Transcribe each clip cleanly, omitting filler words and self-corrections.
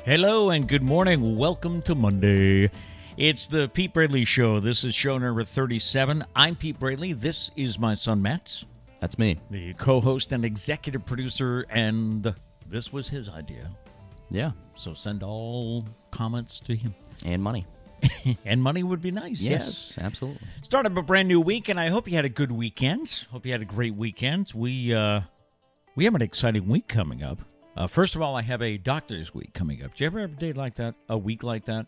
Hello and good morning. Welcome to Monday. It's the Pete Braley Show. This is show number 37. I'm Pete Braley. This is my son, Matt. That's me. The co-host and executive producer, and this was his idea. Yeah. So send all comments to him. And money. And money would be nice. Yes, absolutely. Start up a brand new week, and I hope you had a good weekend. Hope you had a great weekend. We have an exciting week coming up. First of all, I have a doctor's week coming up. Do you ever have a day like that, a week like that?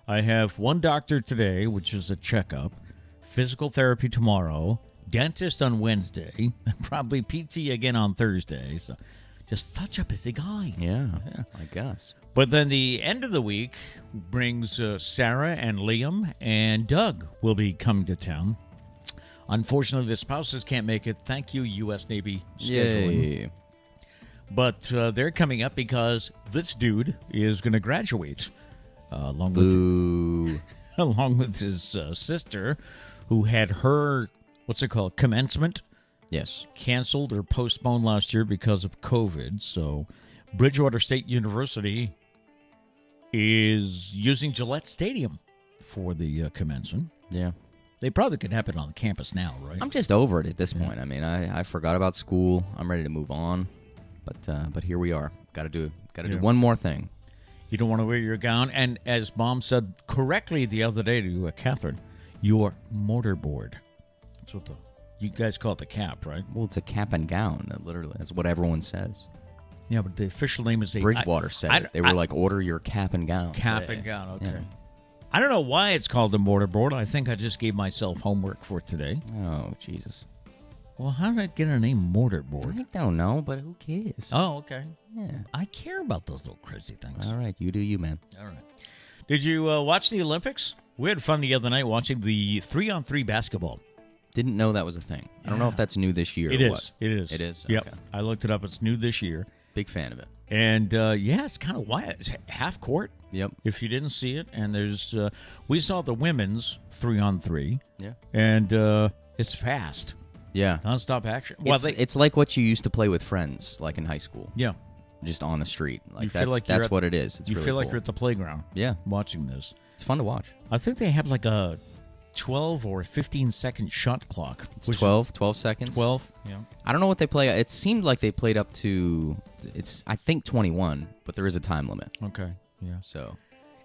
I have one doctor today, which is a checkup, physical therapy tomorrow, dentist on Wednesday, and probably PT again on Thursday. So just such a busy guy. Yeah, I guess. But then the end of the week brings Sarah and Liam and Doug will be coming to town. Unfortunately, the spouses can't make it. Thank you, U.S. Navy scheduling. Yay. But they're coming up because this dude is going to graduate along with his sister, who had her, commencement? Yes. Canceled or postponed last year because of COVID. So Bridgewater State University is using Gillette Stadium for the commencement. Yeah. They probably could have it on campus now, right? I'm just over it at this point. I mean, I forgot about school. I'm ready to move on. But here we are. Got to do one more thing. You don't want to wear your gown. And as Mom said correctly the other day to Catherine, your mortarboard. That's what you guys call it, the cap, right? Well, it's a cap and gown. Literally, that's what everyone says. Yeah, but the official name is Bridgewater said it. They were like, order your cap and gown. Cap and gown, okay. Yeah. I don't know why it's called the mortarboard. I think I just gave myself homework for today. Oh, Jesus. Well, how did I get a name mortarboard? I don't know, but who cares? Oh, okay. Yeah. I care about those little crazy things. All right, you do you, man. All right. Did you watch the Olympics? We had fun the other night watching the 3-on-3 basketball. Didn't know that was a thing. I don't know if that's new this year or what. It is. It is? Yep. Okay. I looked it up. It's new this year. Big fan of it. And, it's kind of wild. It's half court. Yep. If you didn't see it. And there's, we saw the women's 3-on-3. Yeah. And it's fast. Yeah. Non-stop action. It's like what you used to play with friends, like in high school. Yeah. Just on the street. Like that's what it is. It's you really feel like cool. you're at the playground. Yeah. Watching this. It's fun to watch. I think they have like a 12 or 15-second shot clock. It's 12 seconds. 12, yeah. I don't know what they play. It seemed like they played up to, I think 21, but there is a time limit. Okay, yeah. So.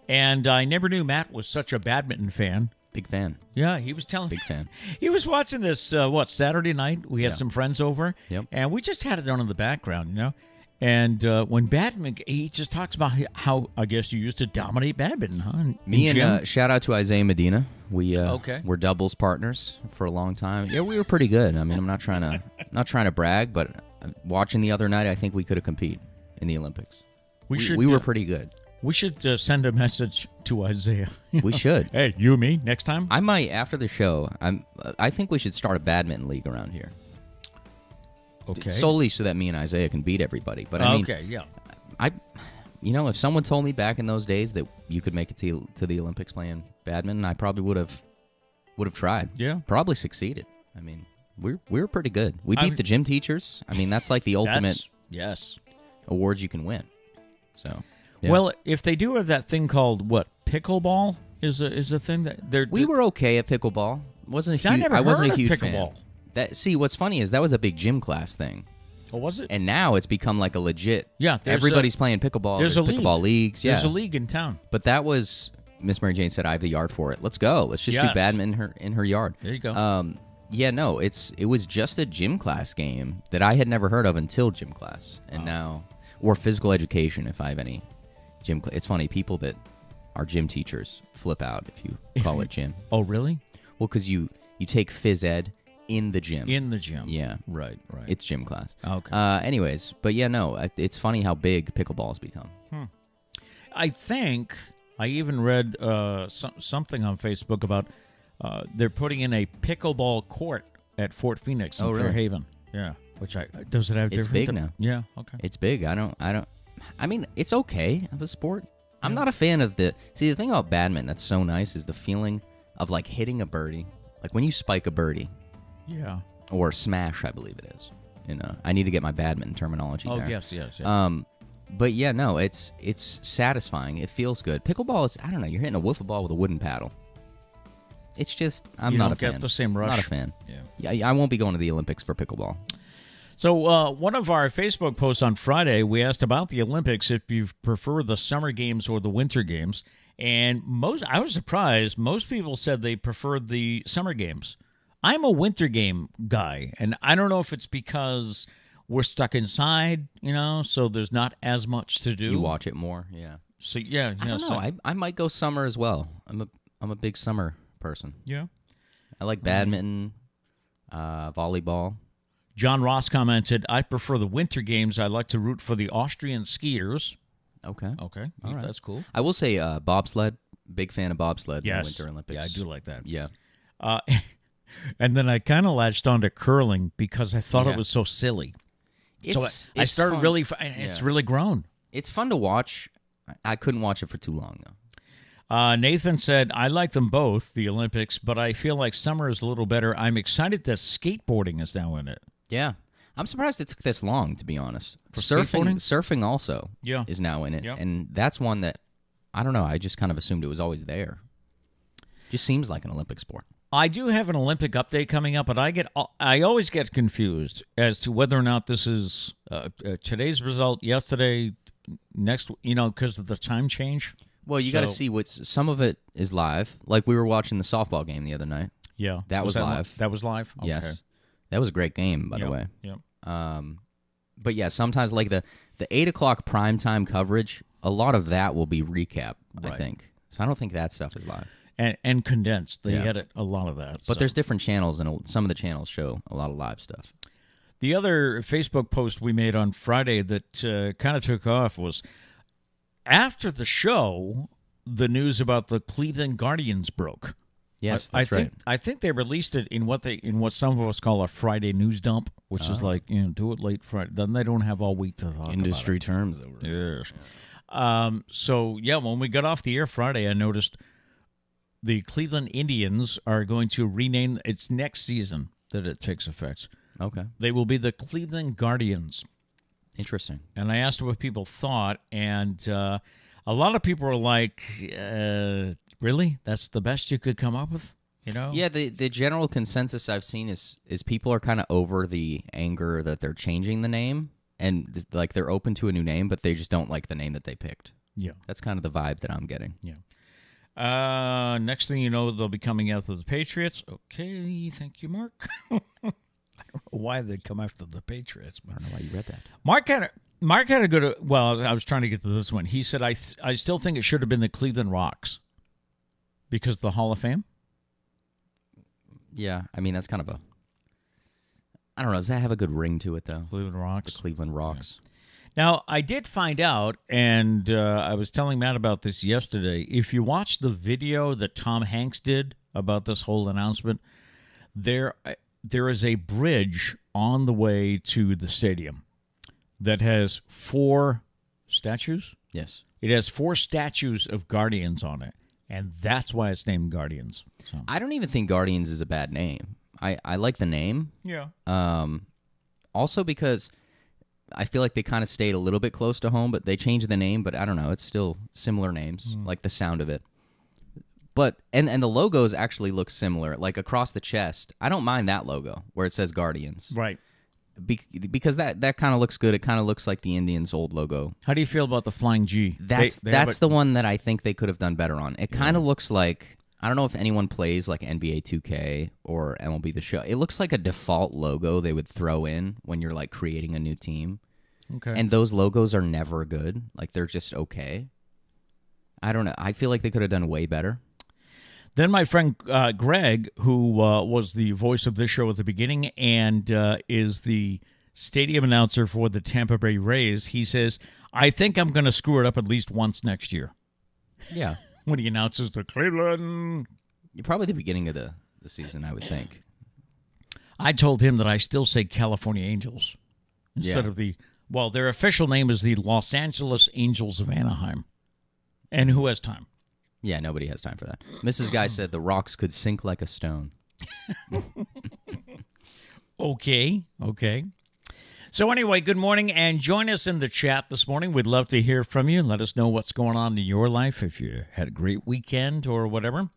And I never knew Matt was such a badminton fan. Big fan. Yeah, he was telling me. Big fan. He was watching this, Saturday night. We had some friends over. Yep. And we just had it on in the background, you know. And when badminton, he just talks about how, I guess, you used to dominate badminton, huh? Me and shout out to Isaiah Medina. Okay. We're doubles partners for a long time. Yeah, we were pretty good. I mean, I'm not trying to brag, but watching the other night, I think we could have competed in the Olympics. We were pretty good. We should send a message to Isaiah. We should. Hey, you and me next time. I might after the show. I think we should start a badminton league around here. Okay. Solely so that me and Isaiah can beat everybody. But I mean, okay, yeah. If someone told me back in those days that you could make it to the Olympics playing badminton, I probably would have tried. Yeah. Probably succeeded. I mean, we were pretty good. We beat the gym teachers. I mean, that's like the ultimate awards you can win. So, yeah. Well, if they do have that thing called pickleball is a thing that we were okay at pickleball. I wasn't a huge pickleball. Fan. What's funny is that was a big gym class thing. Oh, was it? And now it's become like a legit. Yeah, everybody's playing pickleball. There's a pickleball leagues. Yeah, there's a league in town. But that was Miss Mary Jane said I have the yard for it. Let's go. Let's just do badminton in her yard. There you go. Yeah, no, it was just a gym class game that I had never heard of until gym class, and now or physical education if I have any gym. It's funny, people that are gym teachers flip out if you call it gym. Oh, really? Well, because you take phys ed in the gym. In the gym. Yeah. Right. It's gym class. Okay. Anyways, but yeah, no, it's funny how big pickleball's become. I think I even read something on Facebook about they're putting in a pickleball court at Fort Phoenix in Fairhaven. Yeah. Which does it have different? It's big now. Yeah. Okay. It's big. I mean, it's okay of a sport. I'm not a fan of the thing about badminton that's so nice is the feeling of like hitting a birdie. Like when you spike a birdie. Yeah. Or smash, I believe it is. I need to get my badminton terminology there. Yes. But yeah, no, it's satisfying. It feels good. Pickleball is, I don't know, you're hitting a wiffle ball with a wooden paddle. It's just, I'm not a fan. You don't get the same rush. Not a fan. Yeah. I won't be going to the Olympics for pickleball. So one of our Facebook posts on Friday, we asked about the Olympics, if you prefer the summer games or the winter games. And I was surprised. Most people said they preferred the summer games. I'm a winter game guy, and I don't know if it's because we're stuck inside, so there's not as much to do. You watch it more, yeah. So yeah, I don't know. I might go summer as well. I'm a big summer person. Yeah. I like badminton, volleyball. John Ross commented, I prefer the winter games. I like to root for the Austrian skiers. Okay. All right. That's cool. I will say bobsled. Big fan of bobsled in the Yes. Winter Olympics. Yeah, I do like that. Yeah. And then I kind of latched on to curling because I thought it was so silly. I started fun. really, it's really grown. It's fun to watch. I couldn't watch it for too long, though. Nathan said, I like them both, the Olympics, but I feel like summer is a little better. I'm excited that skateboarding is now in it. Yeah. I'm surprised it took this long, to be honest. For Surfing also is now in it. Yeah. And that's one that, I don't know, I just kind of assumed it was always there. Just seems like an Olympic sport. I do have an Olympic update coming up, but I always get confused as to whether or not this is today's result, yesterday, next, because of the time change. Well, you got to see some of it is live. Like we were watching the softball game the other night. Yeah. That was live. That was live? Okay. Yes. That was a great game, by the way. Yep. But yeah, sometimes like the 8 o'clock primetime coverage, a lot of that will be recap, I think. So I don't think that stuff is live. And condensed. They edit a lot of that. But there's different channels, and some of the channels show a lot of live stuff. The other Facebook post we made on Friday that kind of took off was after the show, the news about the Cleveland Guardians broke. Yes, that's right. I think they released it in what some of us call a Friday news dump, which is like, do it late Friday. Then they don't have all week to talk Industry about it. terms over. Yes. When we got off the air Friday, I noticed the Cleveland Indians are going to rename its next season that it takes effect. Okay. They will be the Cleveland Guardians. Interesting. And I asked what people thought, and a lot of people were like, really? That's the best you could come up with? Yeah, the general consensus I've seen is people are kind of over the anger that they're changing the name, and like they're open to a new name, but they just don't like the name that they picked. Yeah. That's kind of the vibe that I'm getting. Yeah. Next thing you know, they'll be coming after the Patriots. Okay, thank you, Mark. I don't know why they'd come after the Patriots. I don't know why you read that. Mark had a good. Well, I was trying to get to this one. He said, I still think it should have been the Cleveland Rocks because of the Hall of Fame. Yeah, I mean that's kind of a. I don't know. Does that have a good ring to it though? Cleveland Rocks. The Cleveland Rocks. Yeah. Now, I did find out, and I was telling Matt about this yesterday. If you watch the video that Tom Hanks did about this whole announcement, there is a bridge on the way to the stadium that has 4 statues. Yes. It has 4 statues of Guardians on it, and that's why it's named Guardians. So. I don't even think Guardians is a bad name. I like the name. Yeah. Also because I feel like they kind of stayed a little bit close to home, but they changed the name. But I don't know. It's still similar names, like the sound of it. But and the logos actually look similar, like across the chest. I don't mind that logo where it says Guardians, right? Because that kind of looks good. It kind of looks like the Indians' old logo. How do you feel about the Flying G? That's the one that I think they could have done better on. It kind of looks like, I don't know if anyone plays like NBA 2K or MLB The Show. It looks like a default logo they would throw in when you're like creating a new team. Okay. And those logos are never good. Like they're just okay. I don't know. I feel like they could have done way better. Then my friend Greg, who was the voice of this show at the beginning and is the stadium announcer for the Tampa Bay Rays, he says, I think I'm going to screw it up at least once next year. Yeah. When he announces the Cleveland. Probably the beginning of the season, I would think. I told him that I still say California Angels instead of their official name is the Los Angeles Angels of Anaheim. And who has time? Yeah, nobody has time for that. Mrs. Guy said the rocks could sink like a stone. Okay. So anyway, good morning, and join us in the chat this morning. We'd love to hear from you. Let us know what's going on in your life, if you had a great weekend or whatever.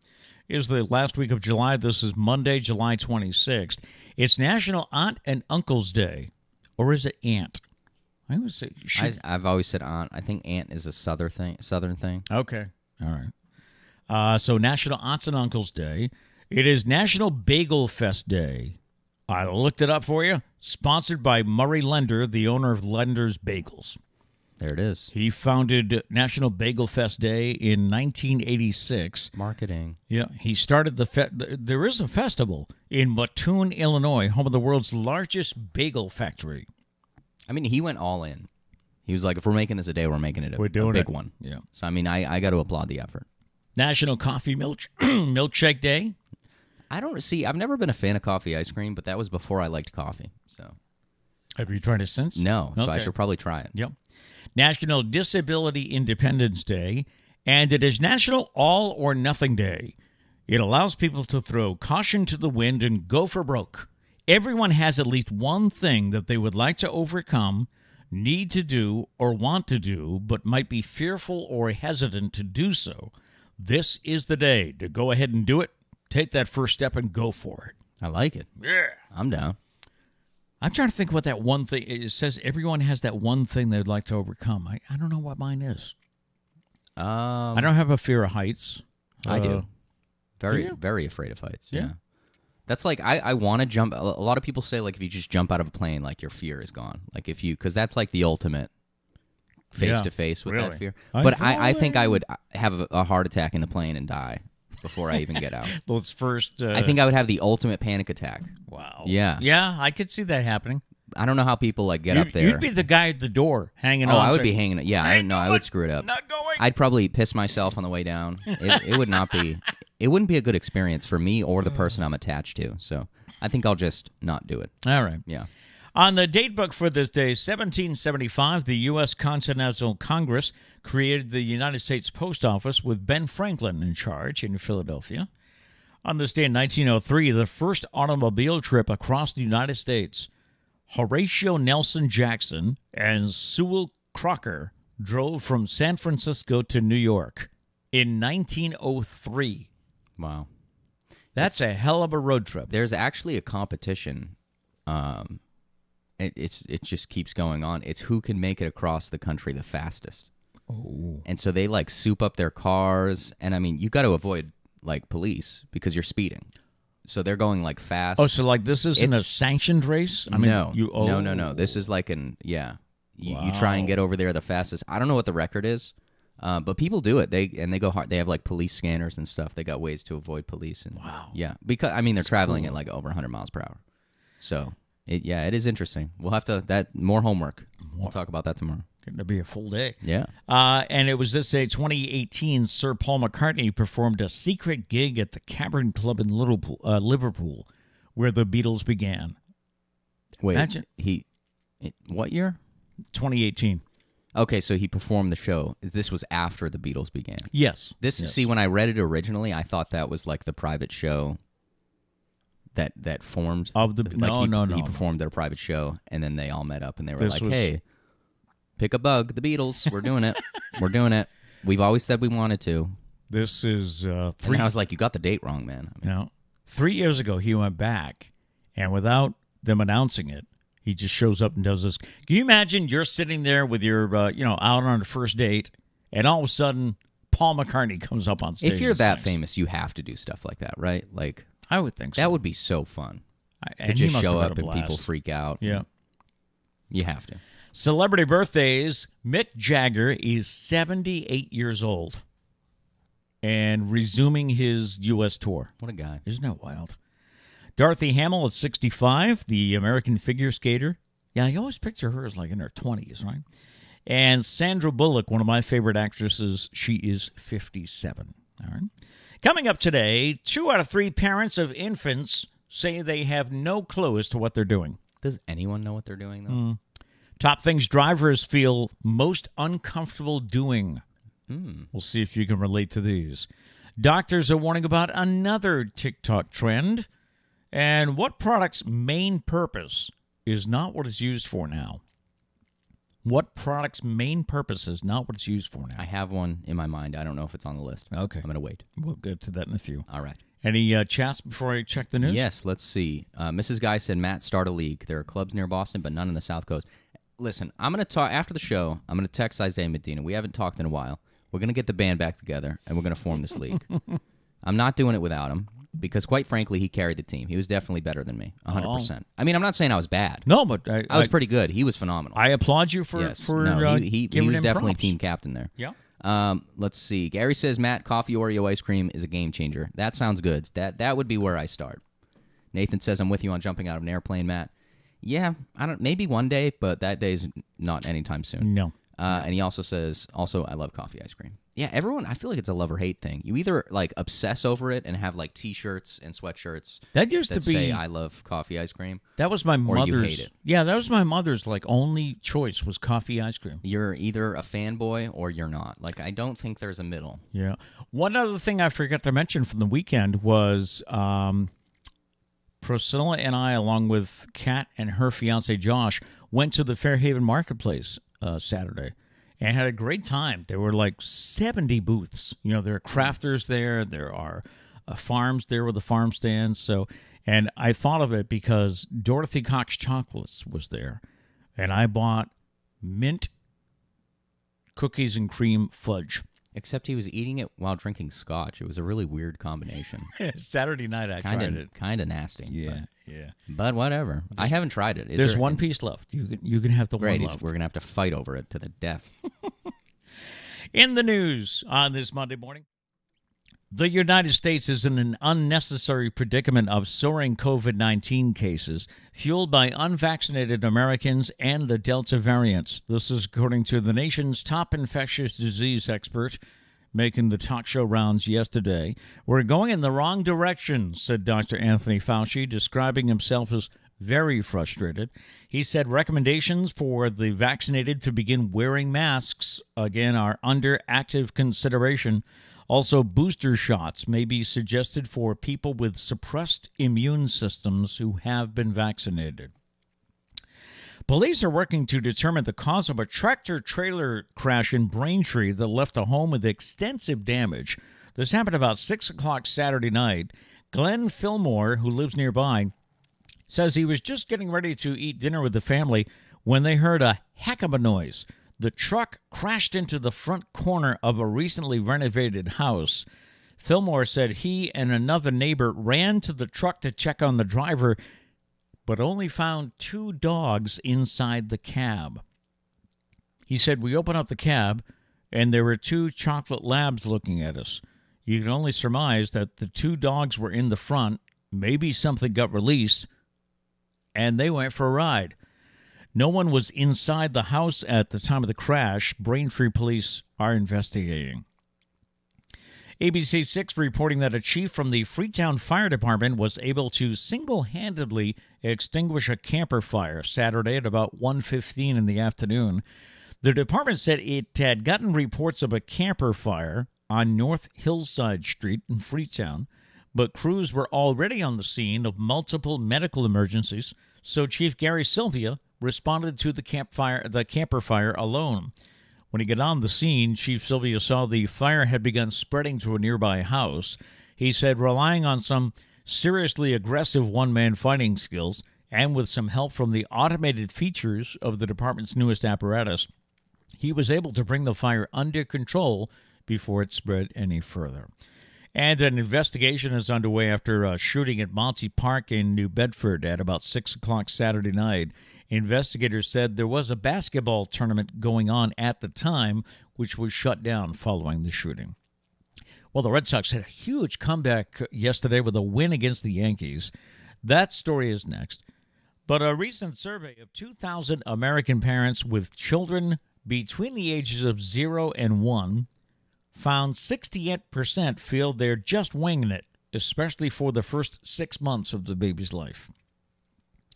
It's the last week of July. This is Monday, July 26th. It's National Aunt and Uncle's Day. Or is it aunt? I always say I've always said aunt. I think aunt is a southern thing. Okay. All right. So National Aunts and Uncles Day. It is National Bagel Fest Day. I looked it up for you. Sponsored by Murray Lender, the owner of Lender's Bagels. There it is. He founded National Bagel Fest Day in 1986. Marketing. Yeah, he started there is a festival in Mattoon, Illinois, home of the world's largest bagel factory. I mean, he went all in. He was like, if we're making this a day, we're making it a big one. Yeah. So, I mean, I got to applaud the effort. National Coffee Milkshake Day. I've never been a fan of coffee ice cream, but that was before I liked coffee. So, have you tried it since? No, so I should probably try it. Yep. National Disability Independence Day, and it is National All or Nothing Day. It allows people to throw caution to the wind and go for broke. Everyone has at least one thing that they would like to overcome, need to do, or want to do, but might be fearful or hesitant to do so. This is the day to go ahead and do it. Take that first step and go for it. I like it. Yeah. I'm down. I'm trying to think what that one thing, it says everyone has that one thing they'd like to overcome. I don't know what mine is. I don't have a fear of heights. I do. Very, very afraid of heights. Yeah. That's like, I want to jump. A lot of people say, like, if you just jump out of a plane, like, your fear is gone. Like, because that's like the ultimate face-to-face with that fear. But I think I would have a heart attack in the plane and die before I even get out. Let's first... I think I would have the ultimate panic attack. Wow. Yeah. Yeah, I could see that happening. I don't know how people, like, get up there. You'd be the guy at the door hanging on. Oh, I would be hanging. Yeah, I would screw it up. Not going. I'd probably piss myself on the way down. It would not be... It wouldn't be a good experience for me or the person I'm attached to. So I think I'll just not do it. All right. Yeah. On the date book for this day, 1775, the U.S. Continental Congress created the United States Post Office with Ben Franklin in charge in Philadelphia. On this day in 1903, the first automobile trip across the United States, Horatio Nelson Jackson and Sewell Crocker drove from San Francisco to New York in 1903. Wow. That's a hell of a road trip. There's actually a competition. It just keeps going on. It's who can make it across the country the fastest. Oh. And so they, like, soup up their cars. And, I mean, you got to avoid, like, police because you're speeding. So they're going, like, fast. Oh, so, like, this isn't a sanctioned race? I mean, No. This is like you try and get over there the fastest. I don't know what the record is. But people do it. They go hard. They have, like, police scanners and stuff. They got ways to avoid police. And, wow. Yeah, because I mean they're traveling at like over 100 miles per hour. So it is interesting. We'll have to more homework. We'll talk about that tomorrow. Going to be a full day. Yeah. And it was this day, 2018. Sir Paul McCartney performed a secret gig at the Cavern Club in Liverpool, where the Beatles began. Wait, imagine what year? 2018. Okay, so he performed the show. This was after the Beatles began. Yes. See, when I read it originally, I thought that was like the private show that formed. Of the He performed their private show, and then they all met up, and they were hey, pick a bug, the Beatles. We're doing it. We're doing it. We've always said we wanted to. This is 3. And I was like, you got the date wrong, man. I mean, 3 years ago, he went back, and without them announcing it, he just shows up and does this. Can you imagine you're sitting there with your, out on a first date, and all of a sudden, Paul McCartney comes up on stage? If you're that famous, you have to do stuff like that, right? Like, I would think so. That would be so fun. To just show up and people freak out. Yeah. You have to. Celebrity birthdays. Mick Jagger is 78 years old and resuming his U.S. tour. What a guy. Isn't that wild? Dorothy Hamill at 65, the American figure skater. Yeah, I always picture her as like in her 20s, right? And Sandra Bullock, one of my favorite actresses, she is 57. All right. Coming up today, 2 out of 3 parents of infants say they have no clue as to what they're doing. Does anyone know what they're doing, though? Top things drivers feel most uncomfortable doing. We'll see if you can relate to these. Doctors are warning about another TikTok trend. And what product's main purpose is not what it's used for now? What product's main purpose is not what it's used for now? I have one in my mind. I don't know if it's on the list. Okay. I'm going to wait. We'll get to that in a few. All right. Any chats before I check the news? Yes, let's see. Mrs. Guy said, Matt, start a league. There are clubs near Boston, but none in the South Coast. Listen, I'm going to talk after the show. I'm going to text Isaiah Medina. We haven't talked in a while. We're going to get the band back together, and we're going to form this league. I'm not doing it without him because, quite frankly, he carried the team. He was definitely better than me, 100%. I mean, I'm not saying I was bad. No, but I was pretty good. He was phenomenal. I applaud you for he was giving him definitely props. team captain there. Yeah. Let's see. Gary says, Matt, coffee Oreo ice cream is a game changer. That sounds good. That would be where I start. Nathan says, I'm with you on jumping out of an airplane, Matt. Yeah, maybe one day, but that day's not anytime soon. No. And he also says, I love coffee ice cream. Yeah, everyone, I feel like it's a love or hate thing. You either like obsess over it and have like T-shirts and sweatshirts that used to be say I love coffee ice cream. That was my or mother's. You hate it. Yeah, that was my mother's like only choice was coffee ice cream. You're either a fanboy or you're not. Like I don't think there's a middle. Yeah. One other thing I forgot to mention from the weekend was Priscilla and I, along with Kat and her fiance Josh, went to the Fairhaven Marketplace Saturday. And had a great time. There were like 70 booths. You know, there are crafters there. There are farms there with the farm stands. So, and I thought of it because Dorothy Cox Chocolates was there. And I bought mint cookies and cream fudge. Except he was eating it while drinking scotch. It was a really weird combination. Saturday night I tried it. Kind of nasty. Yeah, But whatever. I haven't tried it. There's one piece left. You can have the one left. We're going to have to fight over it to the death. In the news on this Monday morning, the United States is in an unnecessary predicament of soaring COVID-19 cases fueled by unvaccinated Americans and the Delta variant. This is according to the nation's top infectious disease expert making the talk show rounds yesterday. We're going in the wrong direction, said Dr. Anthony Fauci, describing himself as very frustrated. He said recommendations for the vaccinated to begin wearing masks, again, are under active consideration. Also, booster shots may be suggested for people with suppressed immune systems who have been vaccinated. Police are working to determine the cause of a tractor-trailer crash in Braintree that left a home with extensive damage. This happened about 6 o'clock Saturday night. Glenn Fillmore, who lives nearby, says he was just getting ready to eat dinner with the family when they heard a heck of a noise. The truck crashed into the front corner of a recently renovated house. Fillmore said he and another neighbor ran to the truck to check on the driver, but only found 2 dogs inside the cab. He said, we opened up the cab, and there were 2 chocolate labs looking at us. You can only surmise that the 2 dogs were in the front, maybe something got released, and they went for a ride. No one was inside the house at the time of the crash. Braintree police are investigating. ABC 6 reporting that a chief from the Freetown Fire Department was able to single-handedly extinguish a camper fire Saturday at about 1:15 in the afternoon. The department said it had gotten reports of a camper fire on North Hillside Street in Freetown, but crews were already on the scene of multiple medical emergencies, so Chief Gary Sylvia responded to the camper fire alone. When he got on the scene, Chief Sylvia saw the fire had begun spreading to a nearby house. He said relying on some seriously aggressive one-man fighting skills and with some help from the automated features of the department's newest apparatus, he was able to bring the fire under control before it spread any further. And an investigation is underway after a shooting at Monty Park in New Bedford at about 6 o'clock Saturday night. Investigators said there was a basketball tournament going on at the time, which was shut down following the shooting. Well, the Red Sox had a huge comeback yesterday with a win against the Yankees. That story is next. But a recent survey of 2,000 American parents with children between the ages of 0 and 1 found 68% feel they're just winging it, especially for the first 6 months of the baby's life.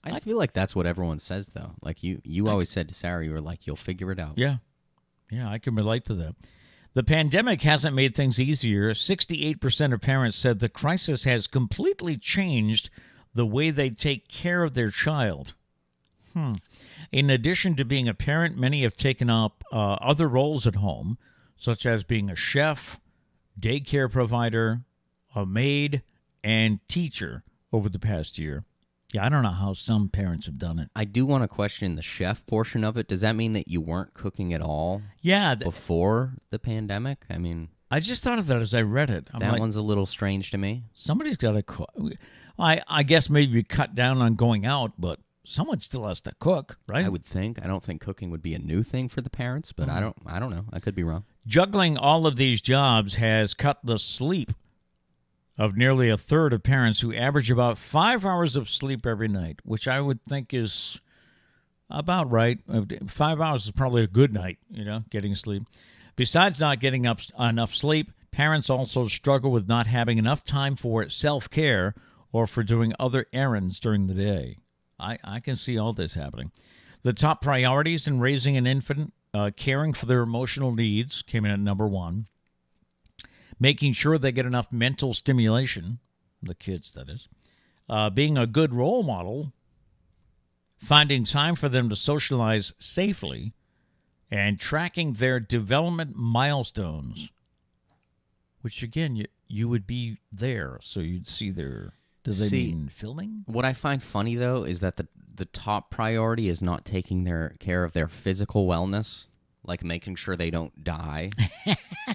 I feel like that's what everyone says, though. Like you always said to Sarah, you were like, you'll figure it out. Yeah, I can relate to that. The pandemic hasn't made things easier. 68% of parents said the crisis has completely changed the way they take care of their child. In addition to being a parent, many have taken up other roles at home, such as being a chef, daycare provider, a maid, and teacher over the past year. Yeah, I don't know how some parents have done it. I do want to question the chef portion of it. Does that mean that you weren't cooking at all Yeah, before the pandemic? I mean, I just thought of that as I read it. I'm that like, one's a little strange to me. somebody's got to cook. I guess maybe you cut down on going out, but someone still has to cook, right? I would think. I don't think cooking would be a new thing for the parents, but I don't know. I could be wrong. Juggling all of these jobs has cut the sleep of nearly a third of parents who average about 5 hours of sleep every night, which I would think is about right. 5 hours is probably a good night, getting sleep. Besides not getting enough sleep, parents also struggle with not having enough time for self-care or for doing other errands during the day. I can see all this happening. The top priorities in raising an infant, caring for their emotional needs, came in at number 1. Making sure they get enough mental stimulation, the kids, that is. Being a good role model. Finding time for them to socialize safely. And tracking their development milestones. Which, again, you would be there, so you'd see their... Do they mean filming? What I find funny, though, is that the top priority is not taking care of their physical wellness, like making sure they don't die,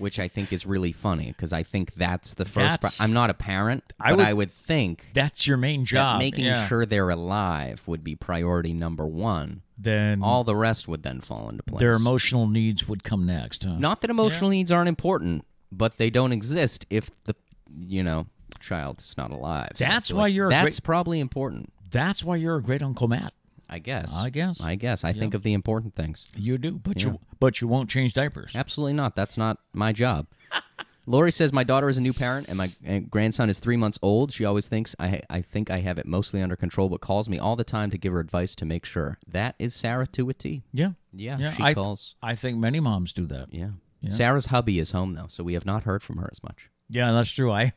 which I think is really funny, because I think that's the first... I'm not a parent, but I would think... That's your main job. Making sure they're alive would be priority number 1. Then all the rest would then fall into place. Their emotional needs would come next, huh? Not that emotional needs aren't important, but they don't exist if the, child's not alive. That's so why that's probably important. That's why you're a great Uncle Matt. I guess. I think of the important things. You do, but you won't change diapers. Absolutely not. That's not my job. Lori says, my daughter is a new parent, and my grandson is 3 months old. She always thinks I think I have it mostly under control, but calls me all the time to give her advice to make sure. That is Sarah to a T. Yeah. She calls. I think many moms do that. Yeah. Sarah's hubby is home, though, so we have not heard from her as much. Yeah, that's true. I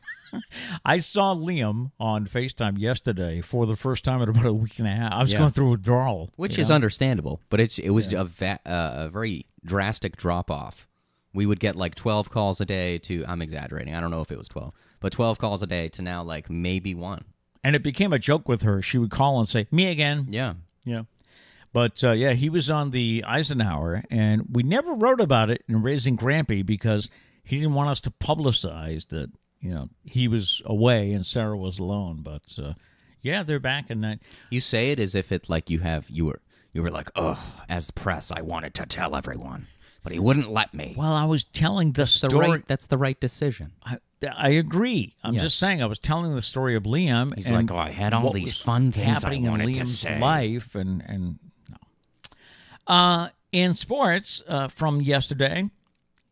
saw Liam on FaceTime yesterday for the first time in about a week and a half. I was going through withdrawal. Which is understandable, but it was a very drastic drop-off. We would get like 12 calls a day to, I'm exaggerating, I don't know if it was 12, but 12 calls a day to now like maybe 1. And it became a joke with her. She would call and say, me again. Yeah. But, he was on the Eisenhower, and we never wrote about it in Raising Grampy because he didn't want us to publicize that, he was away and Sarah was alone. But, they're back. And you say it as if it like you were like, oh, as the press, I wanted to tell everyone. But he wouldn't let me. Well, I was telling the story. That's the right decision. I agree. I'm just saying I was telling the story of Liam. He's like, I had all these fun things happening I wanted in Liam's to say. life, and no. In sports from yesterday,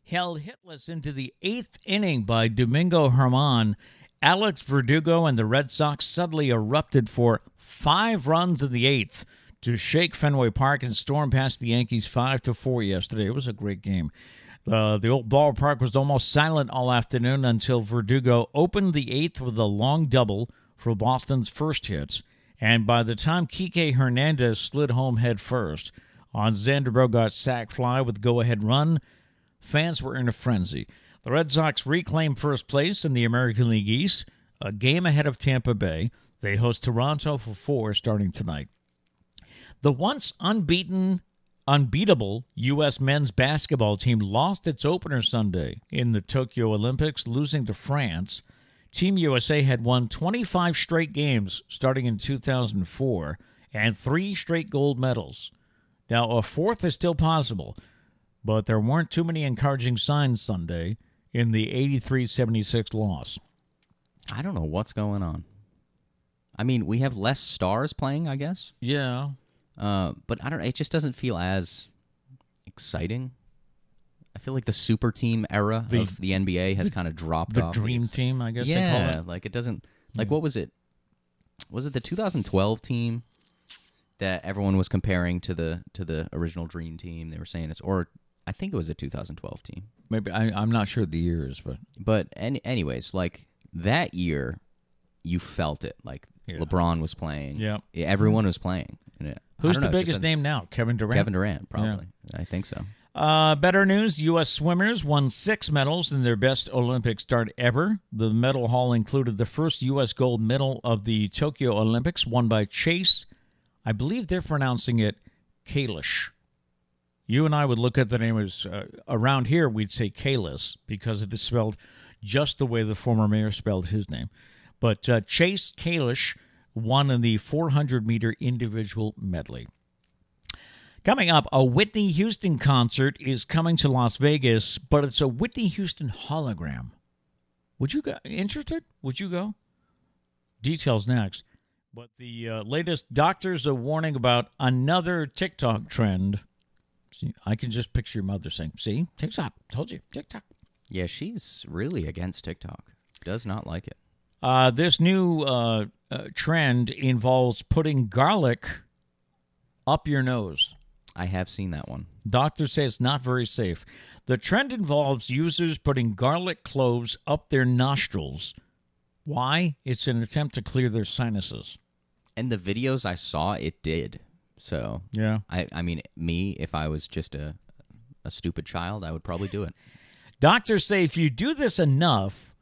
held hitless into the 8th inning by Domingo Germán, Alex Verdugo and the Red Sox suddenly erupted for 5 runs in the 8th. To shake Fenway Park and storm past the Yankees 5-4 yesterday. It was a great game. The old ballpark was almost silent all afternoon until Verdugo opened the 8th with a long double for Boston's first hits. And by the time Kike Hernandez slid home head first on Xander Bogaerts' sac fly with go-ahead run, fans were in a frenzy. The Red Sox reclaimed first place in the American League East, a game ahead of Tampa Bay. They host Toronto for 4 starting tonight. The once unbeatable U.S. men's basketball team lost its opener Sunday in the Tokyo Olympics, losing to France. Team USA had won 25 straight games starting in 2004 and 3 straight gold medals. Now, a 4th is still possible, but there weren't too many encouraging signs Sunday in the 83-76 loss. I don't know what's going on. I mean, we have less stars playing, I guess. Yeah. But I don't know. It just doesn't feel as exciting. I feel like the super team era of the NBA has kind of dropped off. The dream team, I guess they call it. Like it doesn't... Like, what was it? Was it the 2012 team that everyone was comparing to the original dream team? They were saying it's... Or I think it was the 2012 team. Maybe. I'm not sure the years, but... But anyways, like, that year, you felt it. Like, LeBron was playing. Yeah. Everyone was playing. And Who's the biggest name now? Kevin Durant? Kevin Durant, probably. Yeah. I think so. Better news, U.S. swimmers won 6 medals in their best Olympic start ever. The medal haul included the first U.S. gold medal of the Tokyo Olympics, won by Chase. I believe they're pronouncing it Kalish. You and I would look at the name as, around here, we'd say Kalis, because it is spelled just the way the former mayor spelled his name. But Chase Kalish won in the 400-meter individual medley. Coming up, a Whitney Houston concert is coming to Las Vegas, but it's a Whitney Houston hologram. Would you go? Interested? Would you go? Details next. But the latest doctors are warning about another TikTok trend. See, I can just picture your mother saying, "See, TikTok, told you, TikTok." Yeah, she's really against TikTok. Does not like it. This new trend involves putting garlic up your nose. I have seen that one. Doctors say it's not very safe. The trend involves users putting garlic cloves up their nostrils. Why? It's an attempt to clear their sinuses. And the videos I saw, it did. So, yeah. I mean, me, if I was just a stupid child, I would probably do it. Doctors say if you do this enough,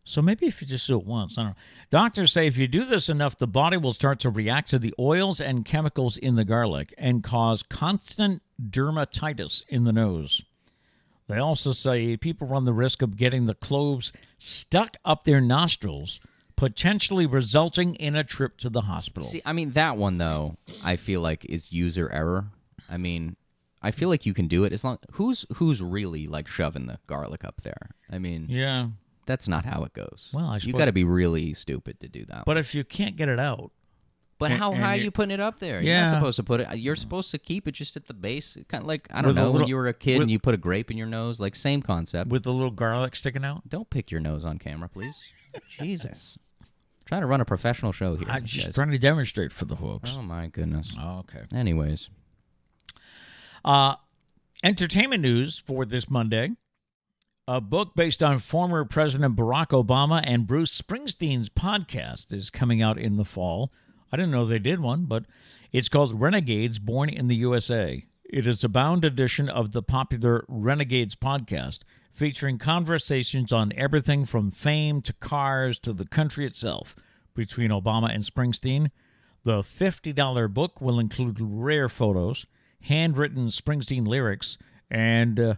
so maybe if you just do it once, I don't know. Doctors say if you do this enough, the body will start to react to the oils and chemicals in the garlic and cause constant dermatitis in the nose. They also say people run the risk of getting the cloves stuck up their nostrils, potentially resulting in a trip to the hospital. See, I mean, that one, though, I feel like is user error. I mean, I feel like you can do it as long... Who's really, like, shoving the garlic up there? I mean... Yeah. That's not how it goes. Well, you got to be really stupid to do that. But if you can't get it out... But how high are you putting it up there? Yeah. You're not supposed to put it... You're supposed to keep it just at the base. Kind of like, I don't know, when you were a kid and you put a grape in your nose. Like, same concept. With the little garlic sticking out? Don't pick your nose on camera, please. Jesus. Trying to run a professional show here. I'm just trying to demonstrate for the folks. Oh, my goodness. Oh, okay. Anyways. Entertainment news for this Monday. A book based on former President Barack Obama and Bruce Springsteen's podcast is coming out in the fall. I didn't know they did one, but it's called Renegades, Born in the USA. It is a bound edition of the popular Renegades podcast, featuring conversations on everything from fame to cars to the country itself between Obama and Springsteen. The $50 book will include rare photos, handwritten Springsteen lyrics, and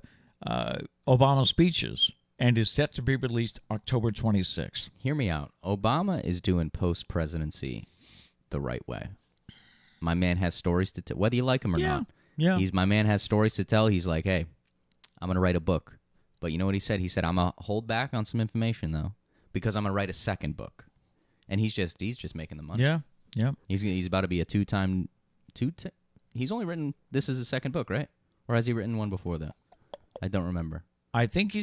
Obama speeches, and is set to be released October 26th. Hear me out. Obama is doing post-presidency the right way. My man has stories to tell, whether you like him or not. Yeah. My man has stories to tell. He's like, hey, I'm going to write a book. But you know what he said? He said, I'm going to hold back on some information, though, because I'm going to write a second book. And he's just making the money. Yeah, yeah. He's about to be a two-time... He's only written... This is his second book, right? Or has he written one before that? I don't remember. I think he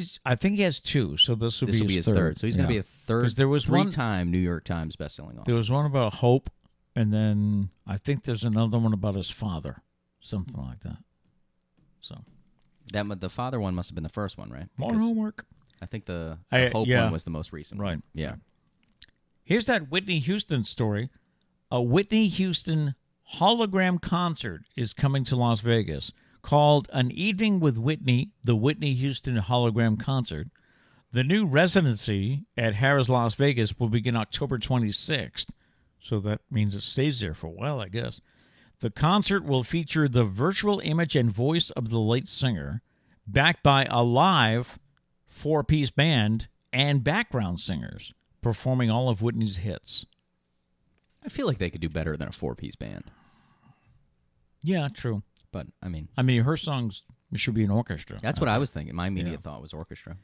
has 2, so this will be his third. So he's going to be a third, there was three-time New York Times bestselling author. There was one about hope, and then I think there's another one about his father, something like that. So the father one must have been the first one, right? More homework. I think the hope one was the most recent right. one. Yeah. Here's that Whitney Houston story. A Whitney Houston hologram concert is coming to Las Vegas, called An Evening with Whitney, the Whitney Houston Hologram Concert. The new residency at Harrah's Las Vegas will begin October 26th, so that means it stays there for a while, I guess. The concert will feature the virtual image and voice of the late singer, backed by a live 4-piece band and background singers, performing all of Whitney's hits. I feel like they could do better than a 4-piece band. Yeah, true. But, I mean, her songs should be an orchestra. That's what I was thinking. My immediate thought was orchestra.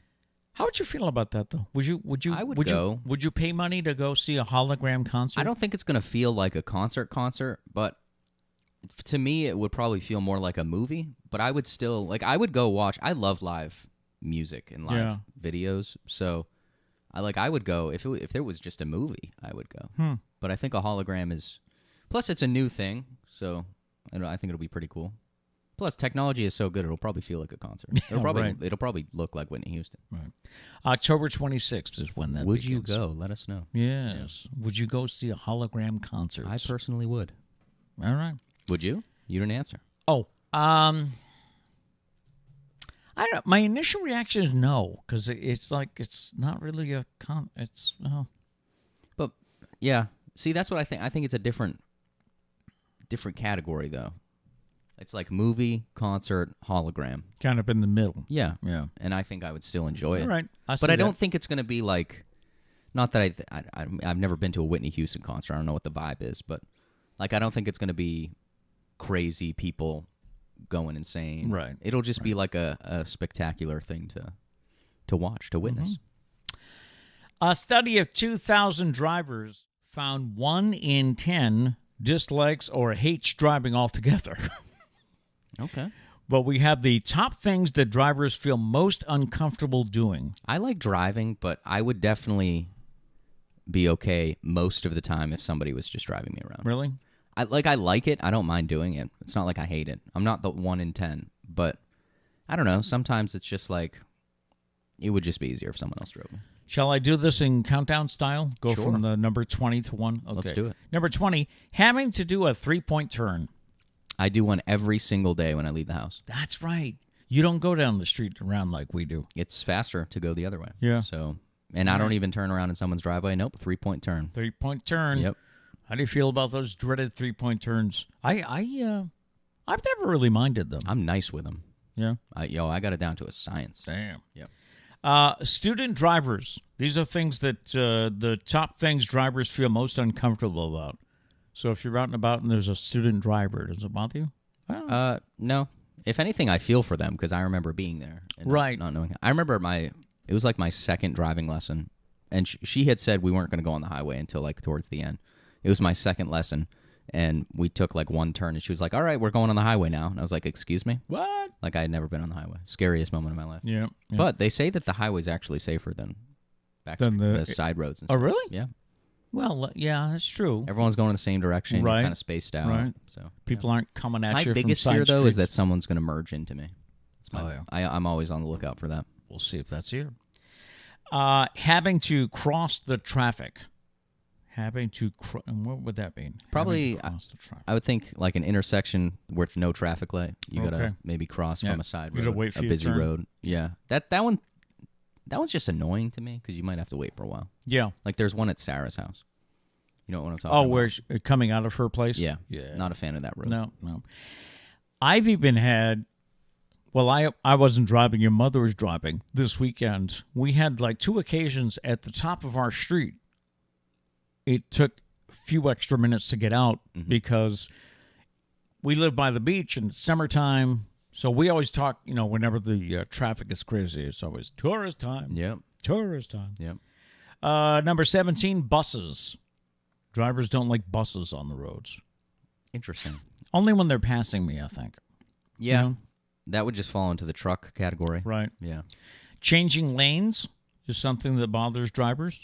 How would you feel about that, though? Would you? I would go. Would you pay money to go see a hologram concert? I don't think it's going to feel like a concert, but to me, it would probably feel more like a movie. But I would still, I would go watch. I love live music and live videos. So, I would go. If there was just a movie, I would go. But I think a hologram is... Plus, it's a new thing, so... I think it'll be pretty cool. Plus, technology is so good, it'll probably feel like a concert. It'll probably look like Whitney Houston. Right. October 26th is when that Would begins. you go? Let us know. Yes. Yeah. Would you go see a hologram concert? I personally would. All right. Would you? You didn't answer. Oh, I don't know. My initial reaction is no, because it's like it's not really a it's But yeah, see, that's what I think. I think it's a different category though. It's like movie, concert, hologram. kind of in the middle. Yeah, Yeah. and I think I would still enjoy it. All right. But I don't think it's going to be like. Not that I've never been to a Whitney Houston concert. I don't know what the vibe is, but like I don't think it's going to be crazy people going insane. Right. It'll just be like a spectacular thing to watch, to witness. A study of 2,000 drivers found 1 in 10 dislikes or hates driving altogether. Okay. But we have the top things that drivers feel most uncomfortable doing. I like driving, but I would definitely be okay most of the time if somebody was just driving me around. Really? I like it. I don't mind doing it. It's not like I hate it. I'm not the 1 in 10, but I don't know. Sometimes it's just like it would just be easier if someone else drove me. Shall I do this in countdown style? Go Sure. from the number 20 to 1? Okay. Let's do it. Number 20, having to do a 3-point turn. I do one every single day when I leave the house. That's right. You don't go down the street around like we do. It's faster to go the other way. Yeah. So, and I don't even turn around in someone's driveway. Nope, 3-point turn. 3-point turn. Yep. How do you feel about those dreaded 3-point turns? I've never really minded them. I'm nice with them. Yeah. I got it down to a science. Damn. Yep. Student drivers. These are things that the top things drivers feel most uncomfortable about. So if you're out and about and there's a student driver, does it bother you? No. If anything, I feel for them because I remember being there. And Right. Not knowing. I remember it was like my second driving lesson, and she had said we weren't going to go on the highway until like towards the end. It was my second lesson, and we took like one turn, and she was like, "All right, we're going on the highway now." And I was like, "Excuse me?" What? Like I had never been on the highway. Scariest moment of my life. Yeah. But they say that the highway's actually safer than Than the side roads. And Oh, stuff. really? Yeah. Well, yeah, that's true. Everyone's going in the same direction. Right. You're kind of spaced out. Right. So People aren't coming at my you biggest from side fear though streets. is that someone's going to merge into me. Yeah. I'm always on the lookout for that. We'll see if that's here. Having to cross the traffic. Having to and what would that mean? Probably, Having to cross the traffic. I would think like an intersection with no traffic light. You Okay. gotta maybe cross Yeah. from a side You road, gotta wait for a your busy turn. road. Yeah, that one's just annoying to me because you might have to wait for a while. Yeah. Like there's one at Sarah's house. You know what I'm talking Oh, about? where coming out of her place? Yeah, Yeah. Not a fan of that road. No. I've even had. Well, I wasn't driving. Your mother was driving this weekend. We had like 2 occasions at the top of our street. It took a few extra minutes to get out because we live by the beach and it's summertime. So we always talk, whenever the traffic is crazy, it's always tourist time. Yep. Tourist time. Yep. Number 17, buses. Drivers don't like buses on the roads. Interesting. Only when they're passing me, I think. Yeah. You know? That would just fall into the truck category. Right. Yeah. Changing lanes is something that bothers drivers.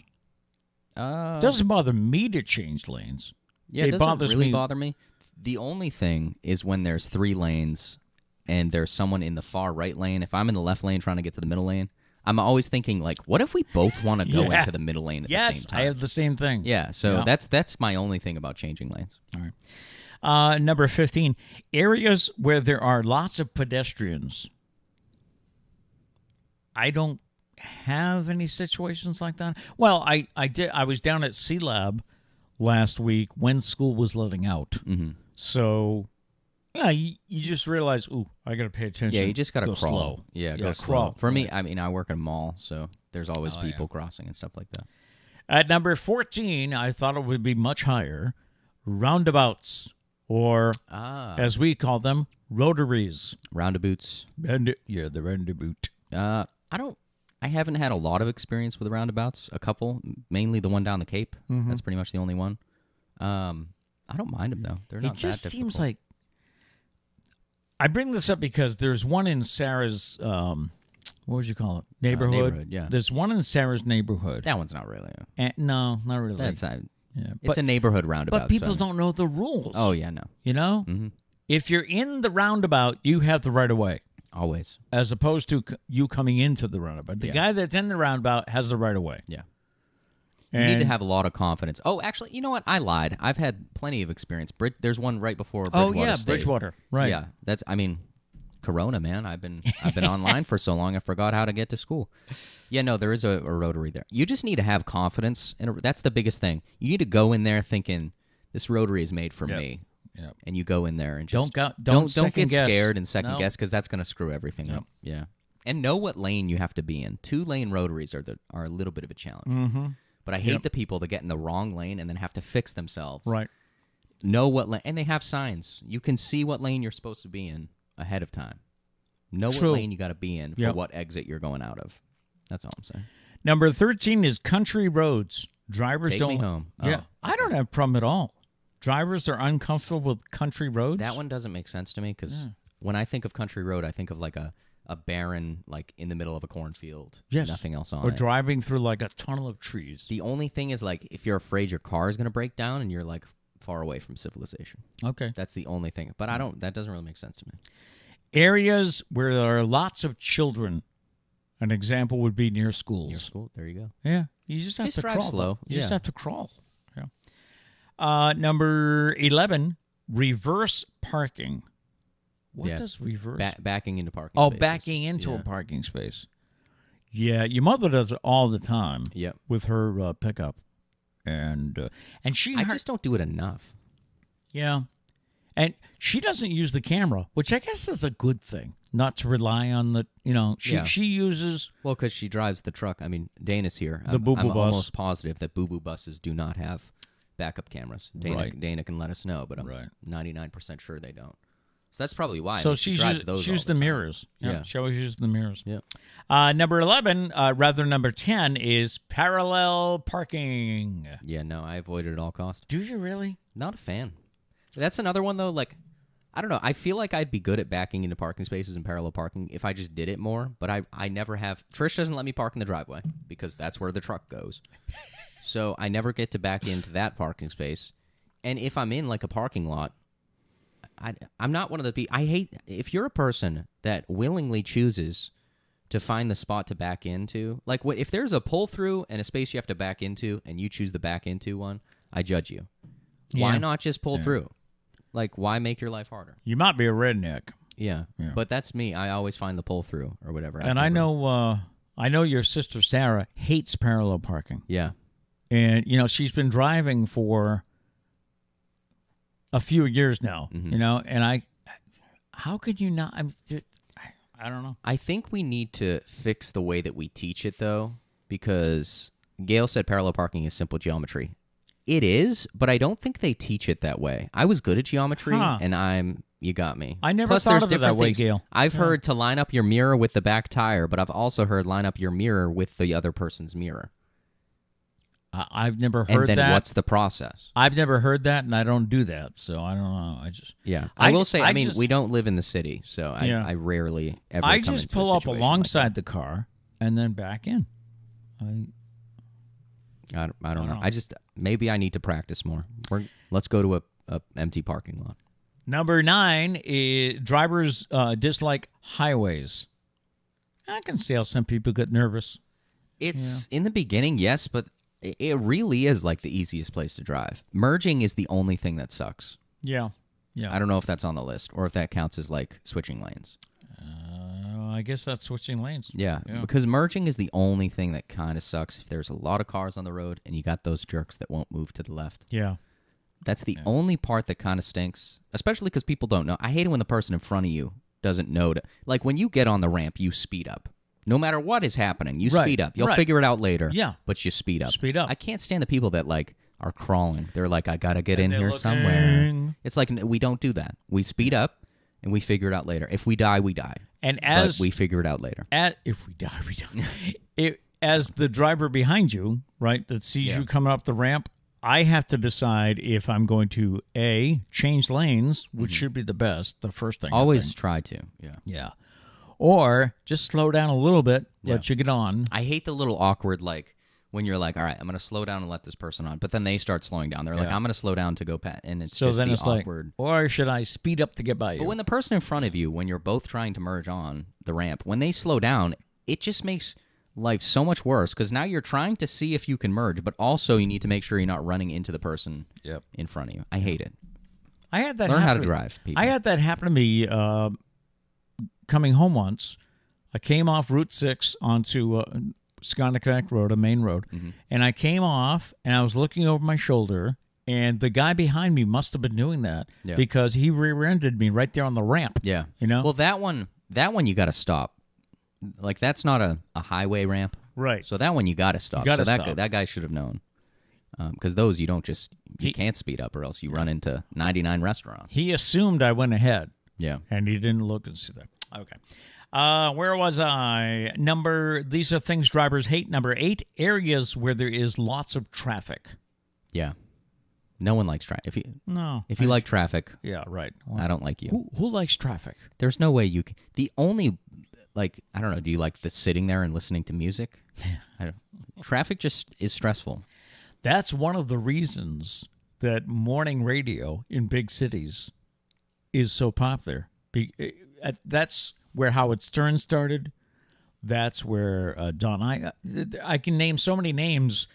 Doesn't bother me to change lanes. Yeah, it doesn't bothers really me. bother me. The only thing is when there's 3 lanes and there's someone in the far right lane. If I'm in the left lane trying to get to the middle lane, I'm always thinking, like, what if we both want to go Yeah. into the middle lane at the Yes, same time? I have the same thing. Yeah, so Yeah. that's my only thing about changing lanes. All right. Number 15, areas where there are lots of pedestrians. I don't have any situations like that. Well, I did. I was down at C Lab last week when school was letting out. Mm-hmm. So, yeah, you just realize, ooh, I got to pay attention. Yeah, you just got to Go crawl. slow. Yeah, go Yeah, slow. crawl. For me, Right. I mean, I work at a mall, so there's always Oh, people crossing and stuff like that. At number 14, I thought it would be much higher. Roundabouts, or as we call them, rotaries. Roundabouts. Yeah, the roundabout. I haven't had a lot of experience with roundabouts. A couple, mainly the one down the Cape. Mm-hmm. That's pretty much the only one. I don't mind them though. They're not It just that seems difficult. like I bring this up because there's one in Sarah's what would you call it? Neighborhood. Yeah. There's one in Sarah's neighborhood. That one's not really. And, no, not really. That's yeah. it's a neighborhood roundabout. But people so- don't know the rules. Oh yeah, no. You know? Mm-hmm. If you're in the roundabout, you have the right of way. Always. As opposed to you coming into the roundabout. The Yeah. guy that's in the roundabout has the right of way. Yeah. You need to have a lot of confidence. Oh, actually, you know what? I lied. I've had plenty of experience. There's one right before Bridgewater State. Bridgewater. Right. Yeah, Corona, man. I've been online for so long, I forgot how to get to school. Yeah, no, there is a rotary there. You just need to have confidence, and that's the biggest thing. You need to go in there thinking, this rotary is made for me. Yep. And you go in there and just don't get guess. scared and second guess, because that's going to screw everything up. Yeah. And know what lane you have to be in. 2-lane rotaries are a little bit of a challenge. Mm-hmm. But I hate the people that get in the wrong lane and then have to fix themselves. Right. Know what lane, and they have signs. You can see what lane you're supposed to be in ahead of time. Know what lane you got to be in for what exit you're going out of. That's all I'm saying. Number 13 is country roads. Drivers Take don't. me home. Yeah, I don't have a problem at all. Drivers are uncomfortable with country roads. That one doesn't make sense to me because when I think of country road, I think of like a barren, like in the middle of a cornfield. Yes. Nothing else on or it. Or driving through like a tunnel of trees. The only thing is like if you're afraid your car is going to break down and you're like far away from civilization. Okay. That's the only thing. But that doesn't really make sense to me. Areas where there are lots of children. An example would be near schools. Near school, there you go. Yeah. You just have to drive crawl. slow. You just have to crawl. Yeah. Number 11, reverse parking. What does reverse? Backing into parking spaces. Backing into a parking space. Yeah, your mother does it all the time. Yep. With her pickup, and she. I just don't do it enough. Yeah, and she doesn't use the camera, which I guess is a good thing. Not to rely on the, she uses. Well, because she drives the truck. I mean, Dana's here. The Boo Boo I'm bus. almost positive that Boo Boo buses do not have backup cameras. Dana can let us know, but I'm 99% sure they don't. So that's probably why. So she uses the mirrors. Yeah, she always uses the mirrors. Yeah. Number 11, number 10 is parallel parking. Yeah, no, I avoid it at all costs. Do you really? Not a fan. That's another one though. Like, I don't know. I feel like I'd be good at backing into parking spaces and parallel parking if I just did it more. But I never have. Trish doesn't let me park in the driveway because that's where the truck goes. So I never get to back into that parking space. And if I'm in like a parking lot, I'm not one of the people. I hate if you're a person that willingly chooses to find the spot to back into. Like if there's a pull through and a space you have to back into, and you choose the back into one, I judge you. Why not just pull through? Like, why make your life harder? You might be a redneck. Yeah, but that's me. I always find the pull through or whatever. And I know your sister Sarah hates parallel parking. Yeah, and she's been driving for a few years now. And how could you not? I don't know. I think we need to fix the way that we teach it though, because Gail said parallel parking is simple geometry. It is, but I don't think they teach it that way. I was good at geometry, and you got me. I never thought of it that way, Gail. I've heard to line up your mirror with the back tire, but I've also heard line up your mirror with the other person's mirror. I've never heard that. And then what's the process? I've never heard that, and I don't do that, so I don't know. I will say, I mean, we don't live in the city, so I rarely ever I come just into pull a up situation alongside like the car and then back in. I don't know. Maybe I need to practice more. Let's go to a empty parking lot. Number 9 is drivers dislike highways. I can see how some people get nervous. It's in the beginning, yes, but it really is like the easiest place to drive. Merging is the only thing that sucks. Yeah. I don't know if that's on the list or if that counts as like switching lanes. I guess that's switching lanes. Yeah, because merging is the only thing that kind of sucks if there's a lot of cars on the road and you got those jerks that won't move to the left. Yeah. That's the only part that kind of stinks, especially because people don't know. I hate it when the person in front of you doesn't know. Like when you get on the ramp, you speed up. No matter what is happening, you speed up. You'll figure it out later. Yeah. But you speed up. Speed up. I can't stand the people that like are crawling. They're like, I got to get in here somewhere. It's like, we don't do that. We speed up and we figure it out later. If we die, we die. And but we figure it out later. If we die, we die. As the driver behind you, right, that sees you coming up the ramp, I have to decide if I'm going to, A, change lanes, which should be the first thing. Always try to, Yeah. Or just slow down a little bit, let you get on. I hate the little awkward, like, when you're like, all right, I'm going to slow down and let this person on. But then they start slowing down. They're like, I'm going to slow down to go past. And it's just the awkward. Or should I speed up to get by you? But when the person in front of you, when you're both trying to merge on the ramp, when they slow down, it just makes life so much worse because now you're trying to see if you can merge, but also you need to make sure you're not running into the person in front of you. I hate it. I had that Learn how to happen- drive, people. I had that happen to me coming home once. I came off Route 6 onto Sconnecock Road, a main road, and I came off, and I was looking over my shoulder, and the guy behind me must have been doing that because he rear-ended me right there on the ramp. Yeah. You know? Well, that one you got to stop. Like, that's not a highway ramp. Right. So that one you got to stop. You gotta so stop. That guy should have known. Because those you don't just, you can't speed up or else you run into 99 restaurants. He assumed I went ahead. Yeah. And he didn't look and see that. Okay. Where was I? These are things drivers hate. Number 8, areas where there is lots of traffic. Yeah. No one likes traffic. If you like traffic, yeah, right. Well, I don't like you. Who likes traffic? There's no way you can. The only, like, I don't know, do you like the sitting there and listening to music? Traffic just is stressful. That's one of the reasons that morning radio in big cities is so popular. That's where Howard Stern started. That's where Don. I can name so many names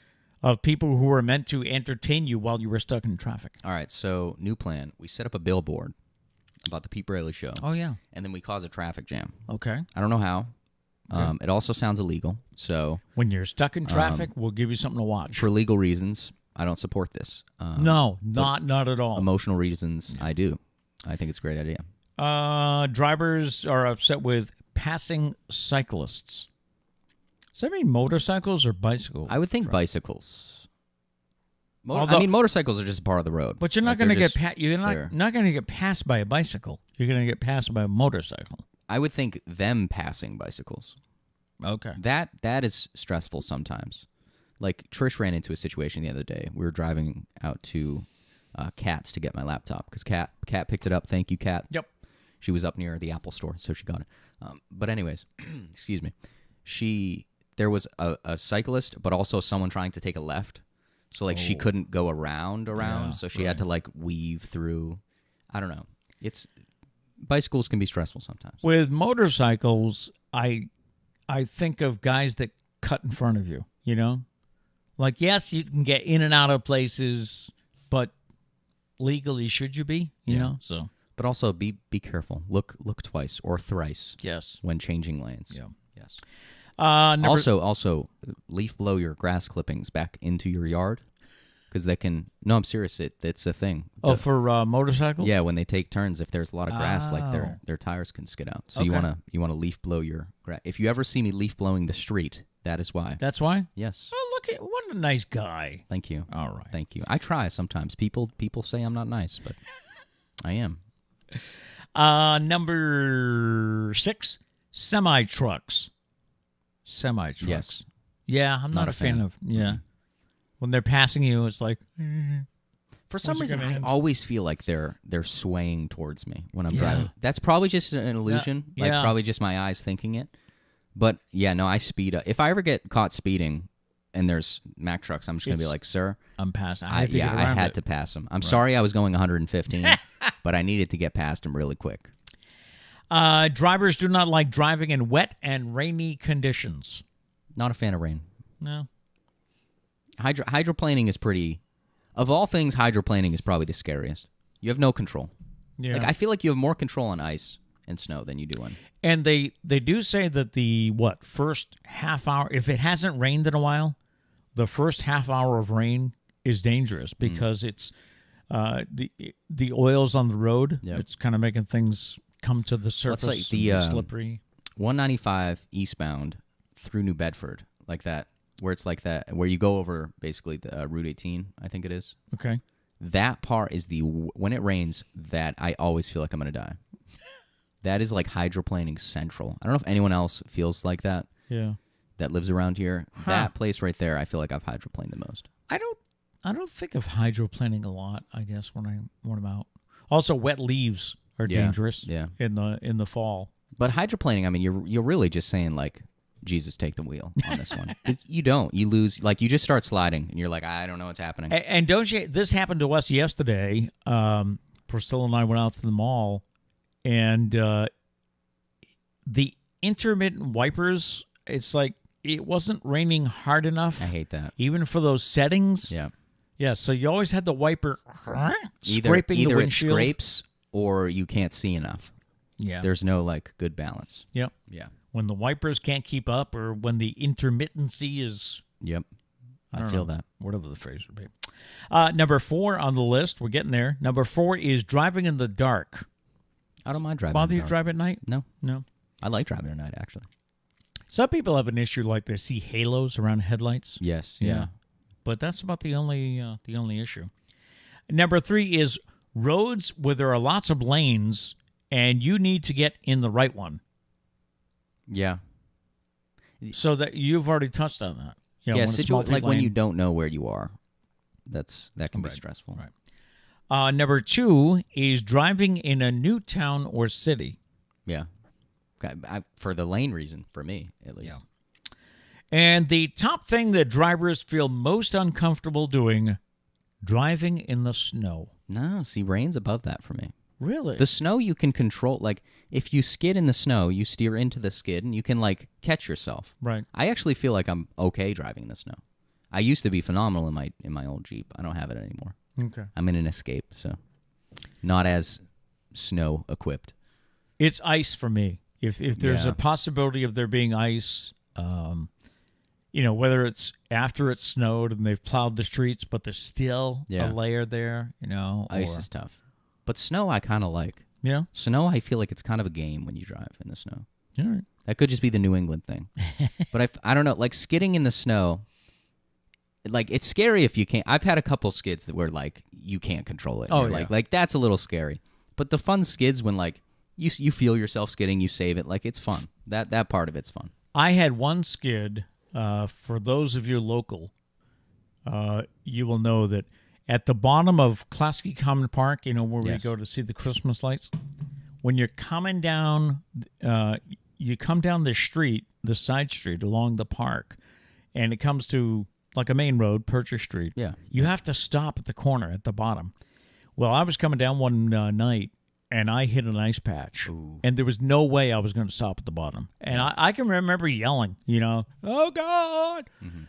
of people who were meant to entertain you while you were stuck in traffic. All right, so new plan. We set up a billboard about the Pete Braley Show. Oh, yeah. And then we cause a traffic jam. Okay. I don't know how. Okay. It also sounds illegal. So when you're stuck in traffic, we'll give you something to watch. For legal reasons, I don't support this. No, not at all. Emotional reasons, I do. I think it's a great idea. Drivers are upset with passing cyclists. Does that mean motorcycles or bicycles? I would think bicycles. Although, I mean, motorcycles are just part of the road. But you're not going to get you're not going to get passed by a bicycle. You're going to get passed by a motorcycle. I would think them passing bicycles. Okay. That is stressful sometimes. Like, Trish ran into a situation the other day. We were driving out to Kat's to get my laptop because Kat picked it up. Thank you, Kat. Yep. She was up near the Apple store, so she got it. But anyways, excuse me. There was a cyclist, but also someone trying to take a left. So, like, she couldn't go around, so she had to, like, weave through. I don't know. Bicycles can be stressful sometimes. With motorcycles, I think of guys that cut in front of you, you know? Like, yes, you can get in and out of places, but legally should you be, you know? So, but also be careful. Look twice or thrice. Yes. When changing lanes. Yeah. Yes. Also, leaf blow your grass clippings back into your yard because they can. No, I'm serious. It's a thing. For motorcycles? Yeah, when they take turns, if there's a lot of grass, like their tires can skid out. So you wanna leaf blow your grass. If you ever see me leaf blowing the street, that is why. That's why? Yes. Oh, look at what a nice guy. Thank you. All right. Thank you. I try sometimes. People say I'm not nice, but I am. Number 6, semi-trucks. Semi-trucks. Yes. Yeah, I'm not a fan of. Yeah. Mm-hmm. When they're passing you, it's like. For some reason, I always feel like they're swaying towards me when I'm driving. That's probably just an illusion. Probably just my eyes thinking it. But yeah, no, I speed up. If I ever get caught speeding and there's Mack trucks, I'm just gonna be like, "Sir, I'm passing." I had to pass him. I'm sorry, I was going 115, but I needed to get past him really quick. Drivers do not like driving in wet and rainy conditions. Not a fan of rain. No. Hydroplaning is pretty. Of all things, hydroplaning is probably the scariest. You have no control. Yeah. Like, I feel like you have more control on ice and snow than you do on. And they do say that the first half hour, if it hasn't rained in a while, the first half hour of rain is dangerous because it's the oils on the road. Yep. It's kind of making things come to the surface. Well, it's like the slippery 195 eastbound through New Bedford, like that. Where it's like that, where you go over basically the Route 18, I think it is. Okay. That part is when it rains, that I always feel like I'm going to die. That is like hydroplaning central. I don't know if anyone else feels like that. Yeah. That lives around here. Huh. That place right there, I feel like I've hydroplaned the most. I don't think of hydroplaning a lot, I guess, when I'm out. Also, wet leaves are dangerous in the fall. But hydroplaning, I mean, you're really just saying, like, Jesus, take the wheel on this one. You don't. You lose. Like, you just start sliding, and you're like, I don't know what's happening. And don't you? This happened to us yesterday. Priscilla and I went out to the mall, and the intermittent wipers, it's like it wasn't raining hard enough. I hate that. Even for those settings. Yeah. Yeah, so you always had the wiper Either scraping the windshield. it scrapes or you can't see enough. Yeah. There's no, like, good balance. Yep. Yeah. When the wipers can't keep up or when the intermittency is... Yep. I don't feel know, that. Whatever the phrase would be. Number 4 on the list. We're getting there. Number 4 is driving in the dark. I don't mind driving. Bother in you the to dark. drive at night? No. No. I like driving at night, actually. Some people have an issue like they see halos around headlights. Yes. Yeah. But that's about the only issue. Number 3 is roads where there are lots of lanes and you need to get in the right one. Yeah. So that you've already touched on that. You know, Yeah, when it's like when multi-lane. you don't know where you are. That can be Right. stressful. Right. Number 2 is driving in a new town or city. Yeah. For the lane reason, for me, at least. Yeah. And the top thing that drivers feel most uncomfortable doing, driving in the snow. No, see, rain's above that for me. Really? The snow you can control. Like, if you skid in the snow, you steer into the skid, and you can, like, catch yourself. Right. I actually feel like I'm okay driving in the snow. I used to be phenomenal in my old Jeep. I don't have it anymore. Okay. I'm in an Escape, so not as snow equipped. It's ice for me. If there's Yeah. a possibility of there being ice, you know, whether it's after it's snowed and they've plowed the streets, but there's still a layer there, you know. Ice is tough. But snow I kind of like. Yeah. Snow, I feel like it's kind of a game when you drive in the snow. All right. That could just be the New England thing. But I don't know, like skidding in the snow, like it's scary if you can't. I've had a couple skids that were like you can't control it. Oh, You're yeah. like that's a little scary. But the fun skids when like you feel yourself skidding, you save it, like it's fun. That part of it's fun. I had one skid. For those of you local, you will know that at the bottom of Klasky Common Park, you know, where we Yes. go to see the Christmas lights, when you're coming down, you come down the street, the side street along the park, and it comes to like a main road, Purchase Street. Yeah. You have to stop at the corner at the bottom. Well, I was coming down one night, and I hit an ice patch. Ooh. And there was no way I was going to stop at the bottom. And I can remember yelling, you know, oh, God. Mm-hmm.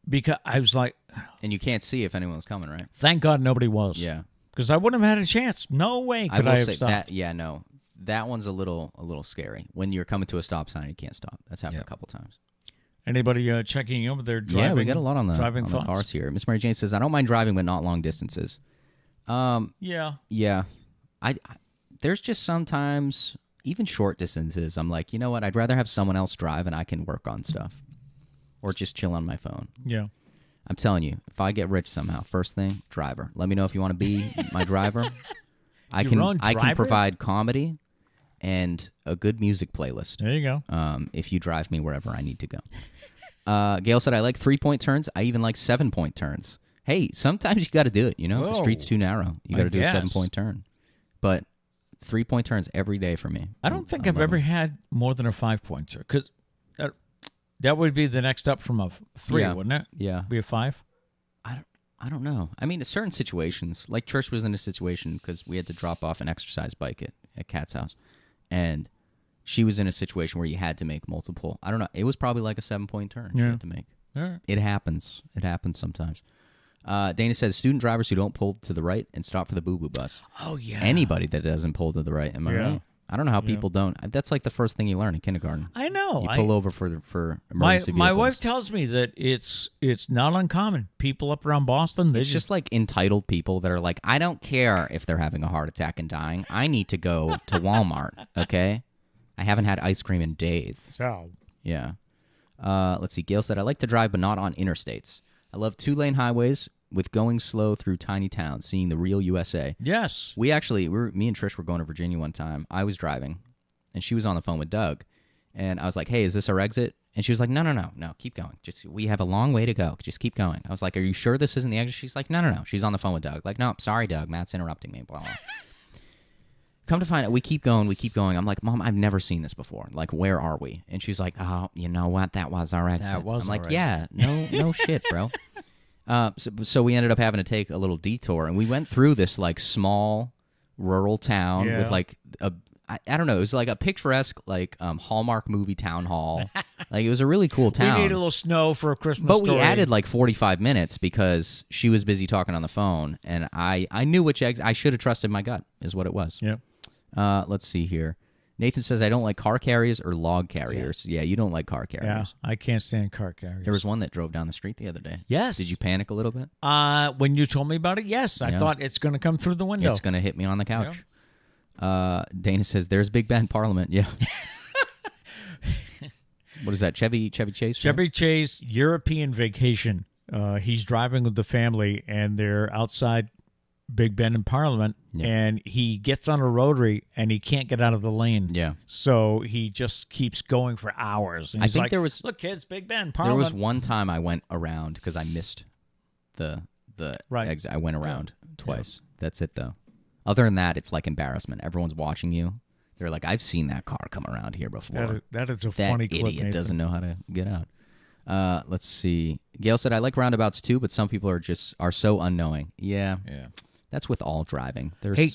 Because I was like, And you can't see if anyone's coming, right? thank God nobody was. Yeah. Because I wouldn't have had a chance. No way could will I have say stopped. that. Yeah, no, that one's a little scary. When you're coming to a stop sign, you can't stop. That's happened a couple times. Anybody checking in with their driving? Yeah, we got a lot on the thoughts? cars here. Miss Mary Jane says, "I don't mind driving, but not long distances." Yeah. Yeah, I there's just sometimes even short distances. I'm like, you know what? I'd rather have someone else drive and I can work on stuff, or just chill on my phone. Yeah. I'm telling you, if I get rich somehow, first thing, driver. Let me know if you want to be my driver. I Your can own I can driver? provide comedy and a good music playlist. There you go. If you drive me wherever I need to go. Gail said, I like 3-point turns. I even like 7-point turns. Hey, sometimes you got to do it, you know? If the Whoa. street's too narrow. You got to do guess. a 7-point turn. But 3-point turns every day for me. I don't think I I've love ever them. had more than a 5-pointer. Because that would be the next up from a 3, Yeah. wouldn't it? Yeah. Be a 5? I don't know. I mean, certain situations, like Trish was in a situation because we had to drop off an exercise bike at Kat's house. And she was in a situation where you had to make multiple. I don't know. It was probably like a 7-point turn she Yeah. had to make. All right. It happens. It happens sometimes. Dana says, student drivers who don't pull to the right and stop for the boo-boo bus. Oh, yeah. Anybody that doesn't pull to the right, am I Yeah. right? I don't know how people don't. That's like the first thing you learn in kindergarten. I know. You pull over for emergency my vehicles. wife tells me that it's not uncommon. People up around Boston, they It's just like entitled people that are like, I don't care if they're having a heart attack and dying. I need to go to Walmart, okay? I haven't had ice cream in days. so. Yeah. Let's see. Gail said, I like to drive, but not on interstates. I love 2-lane highways with going slow through tiny towns, seeing the real USA. Yes. Me and Trish were going to Virginia one time. I was driving, and she was on the phone with Doug. And I was like, hey, is this our exit? And she was like, no, keep going. We have a long way to go. Just keep going. I was like, are you sure this isn't the exit? She's like, no. She's on the phone with Doug. Like, no, sorry, Doug. Matt's interrupting me. Blah, blah. Come to find out, we keep going. I'm like, Mom, I've never seen this before. Like, where are we? And she's like, oh, you know what? That was our exit. That was I'm our like, exit. yeah, no shit, bro. So we ended up having to take a little detour, and we went through this like small rural town Yeah. with like I don't know. It was like a picturesque, like Hallmark movie town hall. Like it was a really cool town. We need a little snow for a Christmas But story. we added like 45 minutes because she was busy talking on the phone, and I knew which eggs. I should have trusted my gut, is what it was. Yep. Let's see here. Nathan says, I don't like car carriers or log carriers. Yeah, you don't like car carriers. Yeah, I can't stand car carriers. There was one that drove down the street the other day. Yes. Did you panic a little bit? When you told me about it, yes. I thought it's going to come through the window. It's going to hit me on the couch. Yeah. Dana says, there's Big Ben Parliament. Yeah. What is that, Chevy Chase? Chevy Chase, European vacation. He's driving with the family, and they're outside Big Ben in Parliament, and he gets on a rotary, and he can't get out of the lane. Yeah. So he just keeps going for hours. And I he's think like, there was... Look, kids, Big Ben, There Parliament. was one time I went around because I missed the exit. I went around twice. That's it, though. Other than that, it's like embarrassment. Everyone's watching you. They're like, I've seen that car come around here before. That is a funny clip, That idiot Nathan. doesn't know how to get out. Let's see. Gail said, I like roundabouts too, but some people are so unknowing. Yeah. That's with all driving. There's Hey,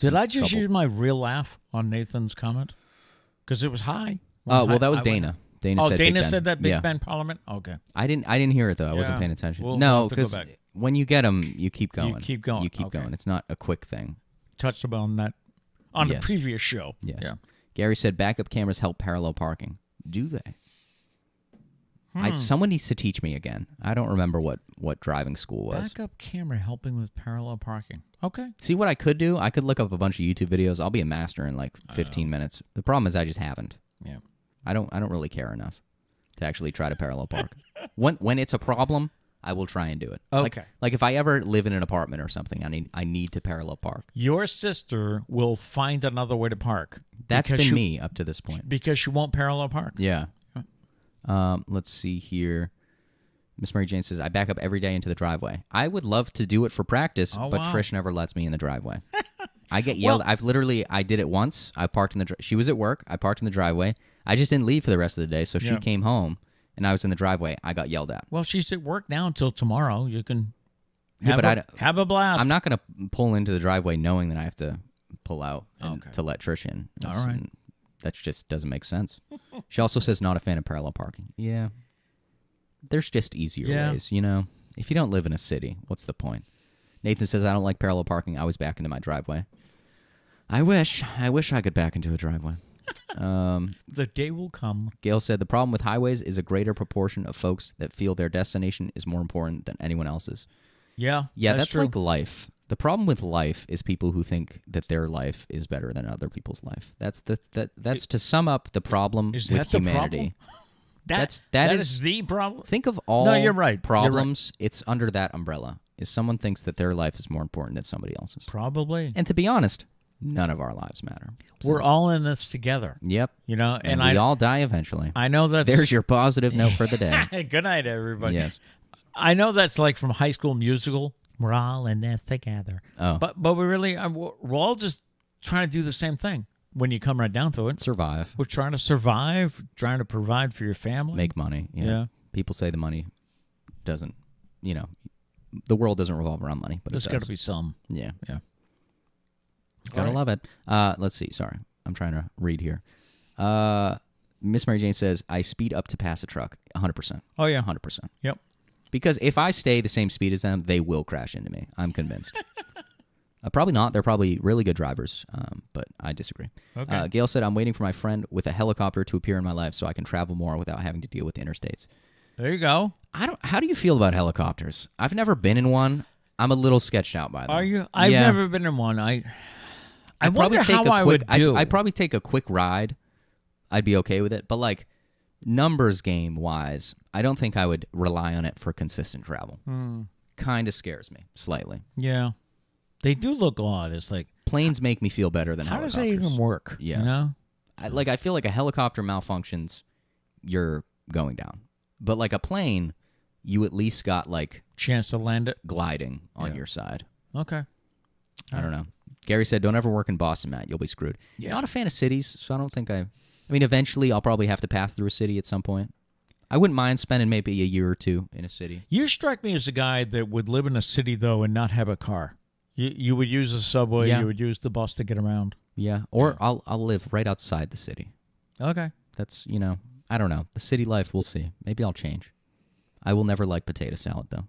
did I just trouble. use my real laugh on Nathan's comment? Because it was high. Well, that was Dana. Dana said Dana Big Ben. said that Big Yeah. Ben Parliament? Okay. I didn't hear it, though. I wasn't Yeah. paying attention. We'll No, have to go because back. when you get them, you keep going. You keep going. You keep Okay. going. It's not a quick thing. Touched upon that on the Yes. previous show. Yes. Yeah. Gary said backup cameras help parallel parking. Do they? Someone needs to teach me again. I don't remember what driving school was. Backup camera helping with parallel parking. Okay. See, what I could do? I could look up a bunch of YouTube videos. I'll be a master in like 15 minutes. The problem is I just haven't. Yeah. I don't really care enough to actually try to parallel park. When it's a problem, I will try and do it. Okay. Like if I ever live in an apartment or something, I need to parallel park. Your sister will find another way to park. That's because been me up to this point. Because she won't parallel park. Yeah. Let's see here. Miss Mary Jane says, I back up every day into the driveway. I would love to do it for practice, Oh, but wow. Trish never lets me in the driveway. I get yelled. I did it once. I parked in the. She was at work. I parked in the driveway. I just didn't leave for the rest of the day, so she Yeah. came home, and I was in the driveway. I got yelled at. Well, she's at work now until tomorrow. You can Yeah, but have a blast. I'm not going to pull into the driveway knowing that I have to pull out Okay. to let Trish in. All right. That just doesn't make sense. She also says not a fan of parallel parking. Yeah. There's just easier ways, you know? If you don't live in a city, what's the point? Nathan says, I don't like parallel parking. I was back into my driveway. I wish I could back into a driveway. The day will come. Gail said, the problem with highways is a greater proportion of folks that feel their destination is more important than anyone else's. Yeah. Yeah, that's true. like life. The problem with life is people who think that their life is better than other people's life. That's to sum up the problem Is with that the humanity. problem? That is the problem. Think of all No, you're right. problems. It's under that umbrella. Is someone thinks that their life is more important than somebody else's. Probably. And to be honest, none of our lives matter. So, We're all in this together. Yep. You know, And we all die eventually. I know that's There's your positive note for the day. Good night, everybody. Yes. I know that's like from High School Musical. We're all in this together. Oh. But we really we're all just trying to do the same thing. When you come right down to it, Survive. we're trying to survive, trying to provide for your family. Make money. Yeah. People say the money doesn't, the world doesn't revolve around money, but There's it got does. to be some. Yeah. Yeah. Gotta All right. love it. Let's see. Sorry. I'm trying to read here. Miss Mary Jane says, I speed up to pass a truck. 100%. Oh, yeah. 100%. Yep. Because if I stay the same speed as them, they will crash into me. I'm convinced. Probably not. They're probably really good drivers, but I disagree. Okay. Gail said, I'm waiting for my friend with a helicopter to appear in my life so I can travel more without having to deal with interstates. There you go. How do you feel about helicopters? I've never been in one. I'm a little sketched out by them. Are you? I've Yeah. never been in one. I I'd wonder probably take how a I quick, would do. I'd probably take a quick ride. I'd be okay with it. But, like, numbers game-wise, I don't think I would rely on it for consistent travel. Kind of scares me, slightly. Yeah. They do look odd. It's like, Planes make me feel better than how does helicopters. that even work? Yeah. You know? I feel like a helicopter malfunctions, you're going down. But, like, a plane, you at least got, like, Chance to land it. gliding on Yeah. your side. Okay. I don't know. Gary said, don't ever work in Boston, Matt. You'll be screwed. Yeah. Not a fan of cities, so I don't think I mean, eventually I'll probably have to pass through a city at some point. I wouldn't mind spending maybe a year or two in a city. You strike me as a guy that would live in a city, though, and not have a car. You would use the subway. Yeah. You would use the bus to get around. Yeah, or I'll live right outside the city. Okay. That's, I don't know. The city life, we'll see. Maybe I'll change. I will never like potato salad, though.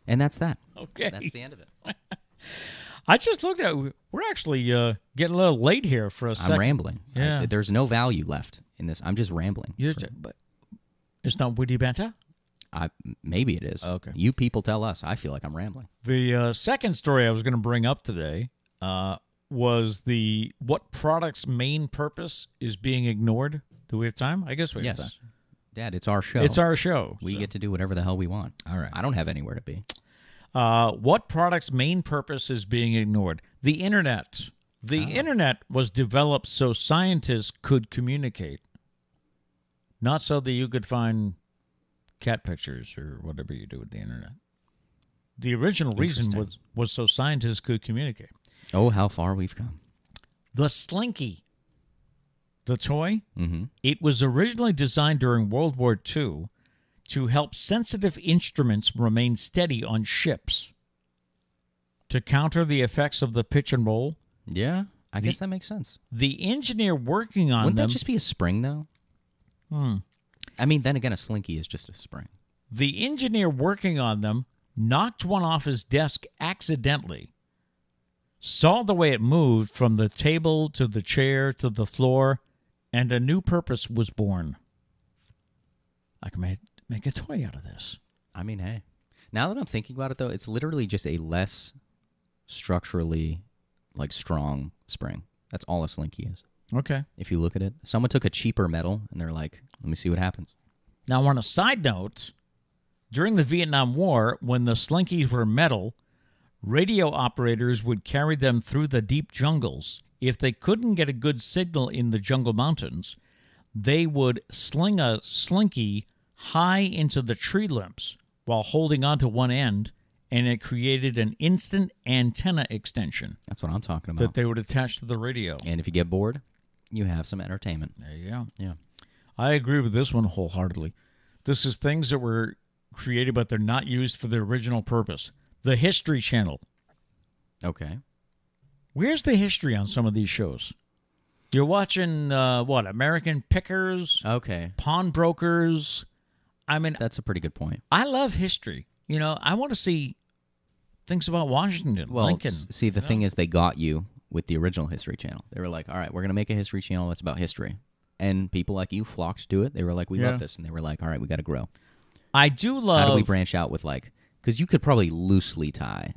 And that's that. Okay. That's the end of it. I just looked at it. We're actually getting a little late here for a second. I'm rambling. Yeah. There's no value left in this. I'm just rambling. But it's not witty banter? Maybe it is. Okay. You people tell us. I feel like I'm rambling. The second story I was going to bring up today was what product's main purpose is being ignored. Do we have time? I guess we have time. Yes. Dad, it's our show. It's our show. We get to do whatever the hell we want. All right. I don't have anywhere to be. What product's main purpose is being ignored? The Internet. The Internet was developed so scientists could communicate, not so that you could find cat pictures or whatever you do with the Internet. The original reason was so scientists could communicate. Oh, how far we've come. The Slinky, the toy, Mm-hmm. it was originally designed during World War II to help sensitive instruments remain steady on ships, to counter the effects of the pitch and roll. Yeah, I guess that makes sense. The engineer working on Wouldn't them... that just be a spring, though? I mean, then again, a slinky is just a spring. The engineer working on them knocked one off his desk accidentally, saw the way it moved from the table to the chair to the floor, and a new purpose was born. I can make a toy out of this. I mean, hey. Now that I'm thinking about it, though, it's literally just a less structurally, strong spring. That's all a slinky is. Okay. If you look at it. Someone took a cheaper metal, and they're like, let me see what happens. Now, on a side note, during the Vietnam War, when the slinkies were metal, radio operators would carry them through the deep jungles. If they couldn't get a good signal in the jungle mountains, they would sling a slinky high into the tree limbs while holding onto one end, and it created an instant antenna extension That's what I'm talking that about. they would attach to the radio. And if you get bored, you have some entertainment. There you go. Yeah. I agree with this one wholeheartedly. This is things that were created, but they're not used for their original purpose. The History Channel. Okay. Where's the history on some of these shows? You're watching, American Pickers, Okay. Pawnbrokers. I mean, That's a pretty good point. I love history. I want to see things about Washington, Well, Lincoln. see, the thing is, they got you with the original History Channel. They were like, all right, we're going to make a History Channel that's about history. And people like you flocked to it. They were like, we love this. And they were like, all right, we got to grow. I do love... How do we branch out with, because you could probably loosely tie,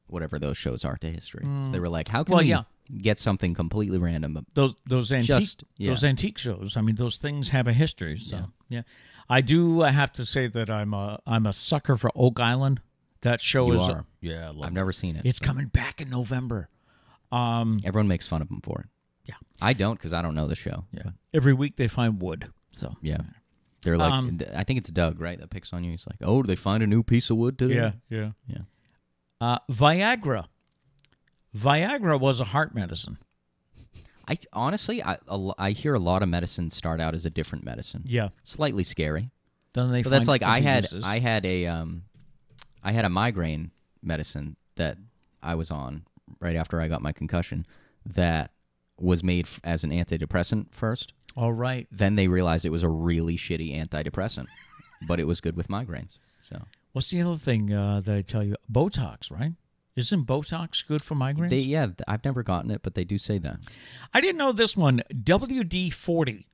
whatever those shows are to history. So they were like, how can we get something completely random? Those antique shows. I mean, those things have a history. So yeah. I do have to say that I'm a sucker for Oak Island. That show You is are. Yeah, I love I've never seen it. It's coming back in November. Everyone makes fun of them for it. Yeah. I don't because I don't know the show. Yeah. But Every week they find wood. So yeah. They're like, I think it's Doug, right, that picks on you. He's like, oh, did they find a new piece of wood today? Yeah. Yeah. Viagra. Viagra was a heart medicine. Honestly, I hear a lot of medicines start out as a different medicine. Yeah. Slightly scary. Then they But that's like other I had uses. a migraine medicine that I was on right after I got my concussion that was made as an antidepressant first. All right. Then they realized it was a really shitty antidepressant, but it was good with migraines. So What's the other thing that I tell you? Botox, right? Isn't Botox good for migraines? I've never gotten it, but they do say that. I didn't know this one. WD-40.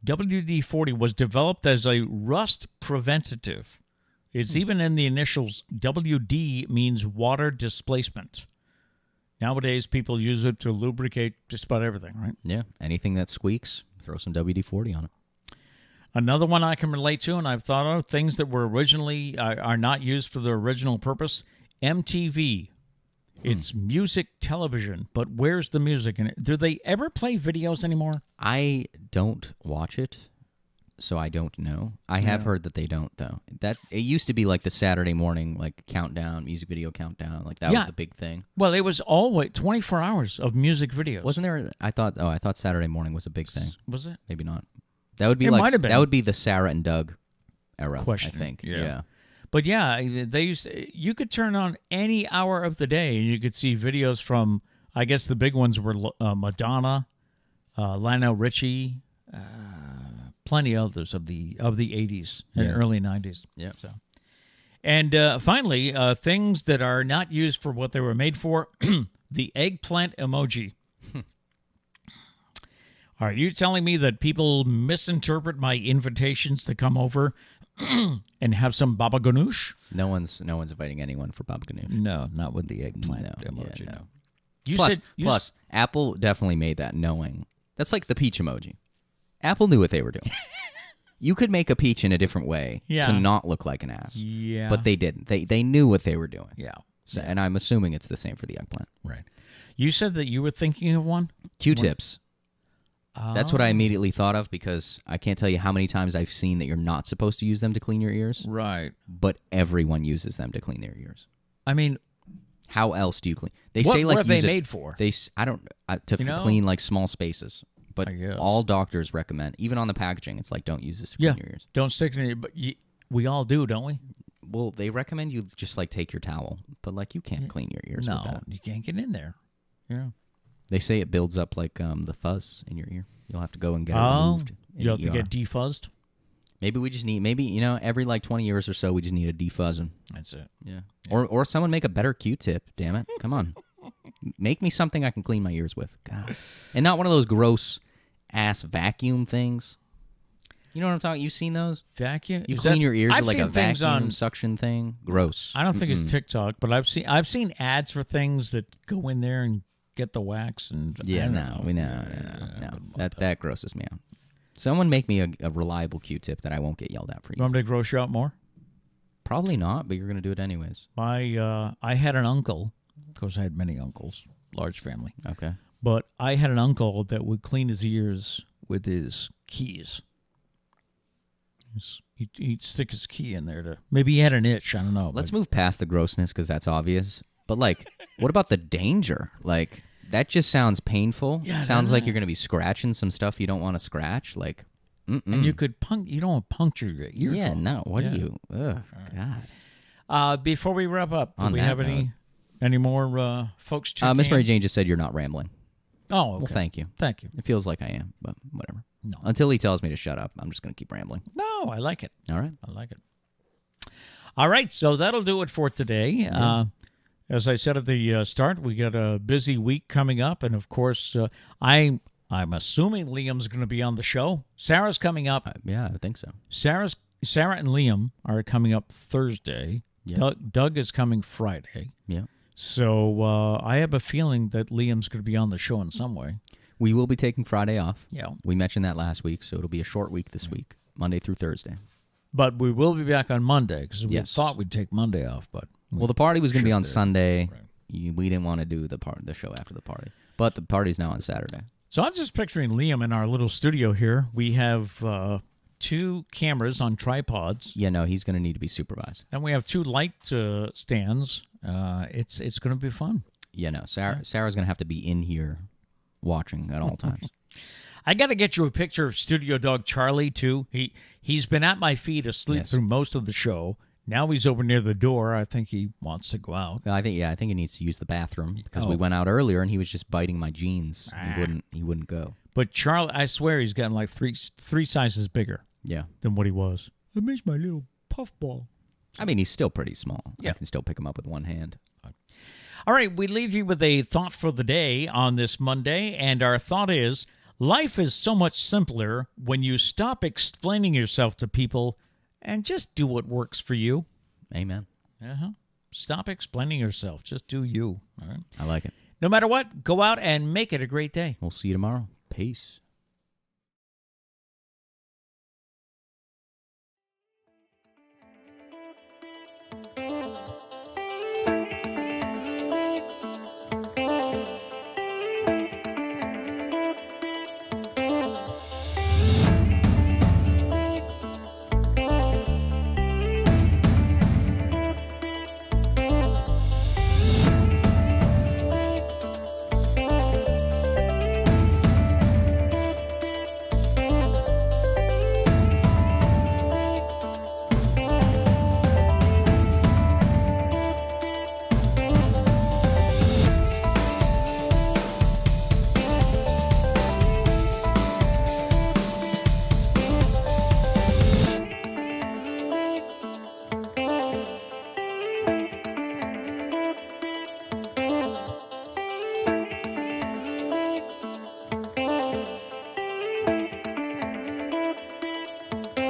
WD-40 was developed as a rust preventative. It's even in the initials. WD means water displacement. Nowadays, people use it to lubricate just about everything, right? Yeah, anything that squeaks, throw some WD-40 on it. Another one I can relate to, and I've thought of, things that were originally are not used for their original purpose. MTV. It's music television, but where's the music in it? Do they ever play videos anymore? I don't watch it, so I don't know. I have heard that they don't, though. It used to be like the Saturday morning, countdown, music video countdown. That was the big thing. Well, it was always 24 hours of music videos. Wasn't there? I thought Saturday morning was a big thing. Was it? Maybe not. That would be It might have been. That would be the Sarah and Doug era, Question. I think. Yeah. But yeah, you could turn on any hour of the day and you could see videos from, I guess the big ones were Madonna, Lionel Richie, plenty others of the 80s and early 90s. Yeah. So. And finally, things that are not used for what they were made for, the eggplant emoji. Are you telling me that people misinterpret my invitations to come over and have some baba ganoush? No one's inviting anyone for baba ganoush. No, not with the eggplant emoji. Yeah, no. You Plus, Apple definitely made that knowing. That's like the peach emoji. Apple knew what they were doing. You could make a peach in a different way to not look like an ass. Yeah. But they didn't. They knew what they were doing. Yeah. So, and I'm assuming it's the same for the eggplant. Right. You said that you were thinking of one? Q-tips. That's what I immediately thought of because I can't tell you how many times I've seen that you're not supposed to use them to clean your ears. Right. But everyone uses them to clean their ears. I mean, how else do you clean? They what say like are they made for? Clean like small spaces. But guess. all doctors recommend, even on the packaging, it's like don't use this to clean your ears. Don't stick it in your, but we all do, don't we? Well, they recommend you just like take your towel, but like you can't clean your ears with that. No, you can't get in there. Yeah. They say it builds up like the fuzz in your ear. You'll have to go and get it removed. You have to get defuzzed? Maybe we just need, every like 20 years or so, we just need a defuzzing. That's it. Yeah. Or someone make a better Q-tip, damn it. Come on. Make me something I can clean my ears with. God. And not one of those gross ass vacuum things. You know what I'm talking? You've seen those? Vacuum? You clean your ears with like a vacuum on suction thing? Gross. I don't think it's TikTok, but I've seen ads for things that go in there and get the wax and no. That grosses me out. Someone make me a reliable Q-tip that I won't get yelled at for. You want me to gross you out more? Probably not, but you're going to do it anyways. I had an uncle. Of course, I had many uncles, large family. Okay. But I had an uncle that would clean his ears with his keys. He'd stick his key in there to... Maybe he had an itch, I don't know. Let's move past the grossness because that's obvious. But, like, what about the danger? Like, that just sounds painful. Yeah, sounds like you're going to be scratching some stuff you don't want to scratch. Like, And you could you don't want to puncture your ears. Yeah, no. What are you? Ugh, God. Before we wrap up, do On we that have note, any more folks? Miss Mary Jane just said you're not rambling. Oh, okay. Well, thank you. Thank you. It feels like I am, but whatever. No. Until he tells me to shut up, I'm just going to keep rambling. No, I like it. All right. I like it. All right, so that'll do it for today. Yeah. As I said at the start, we got a busy week coming up, and of course, I'm assuming Liam's going to be on the show. Sarah's coming up. Yeah, I think so. Sarah and Liam are coming up Thursday. Yeah. Doug is coming Friday. Yeah. So I have a feeling that Liam's going to be on the show in some way. We will be taking Friday off. Yeah. We mentioned that last week, so it'll be a short week this week, Monday through Thursday. But we will be back on Monday because we thought we'd take Monday off. But the party was going to be on Sunday. Right. We didn't want to do the show after the party. But the party's now on Saturday. So I'm just picturing Liam in our little studio here. We have 2 cameras on tripods. Yeah, no, he's going to need to be supervised. And we have 2 light stands. It's going to be fun. Yeah, no, Sarah's going to have to be in here watching at all times. I got to get you a picture of Studio Dog Charlie, too. He's been at my feet asleep through most of the show. Now he's over near the door. I think he wants to go out. I think he needs to use the bathroom because we went out earlier and he was just biting my jeans. He wouldn't go. But Charlie, I swear he's gotten like three sizes bigger. Yeah. Than what he was. It makes my little puffball. I mean, he's still pretty small. Yeah. I can still pick him up with one hand. All right, we leave you with a thought for the day on this Monday, and our thought is, life is so much simpler when you stop explaining yourself to people and just do what works for you. Amen. Stop explaining yourself. Just do you. All right. I like it. No matter what, go out and make it a great day. We'll see you tomorrow. Peace.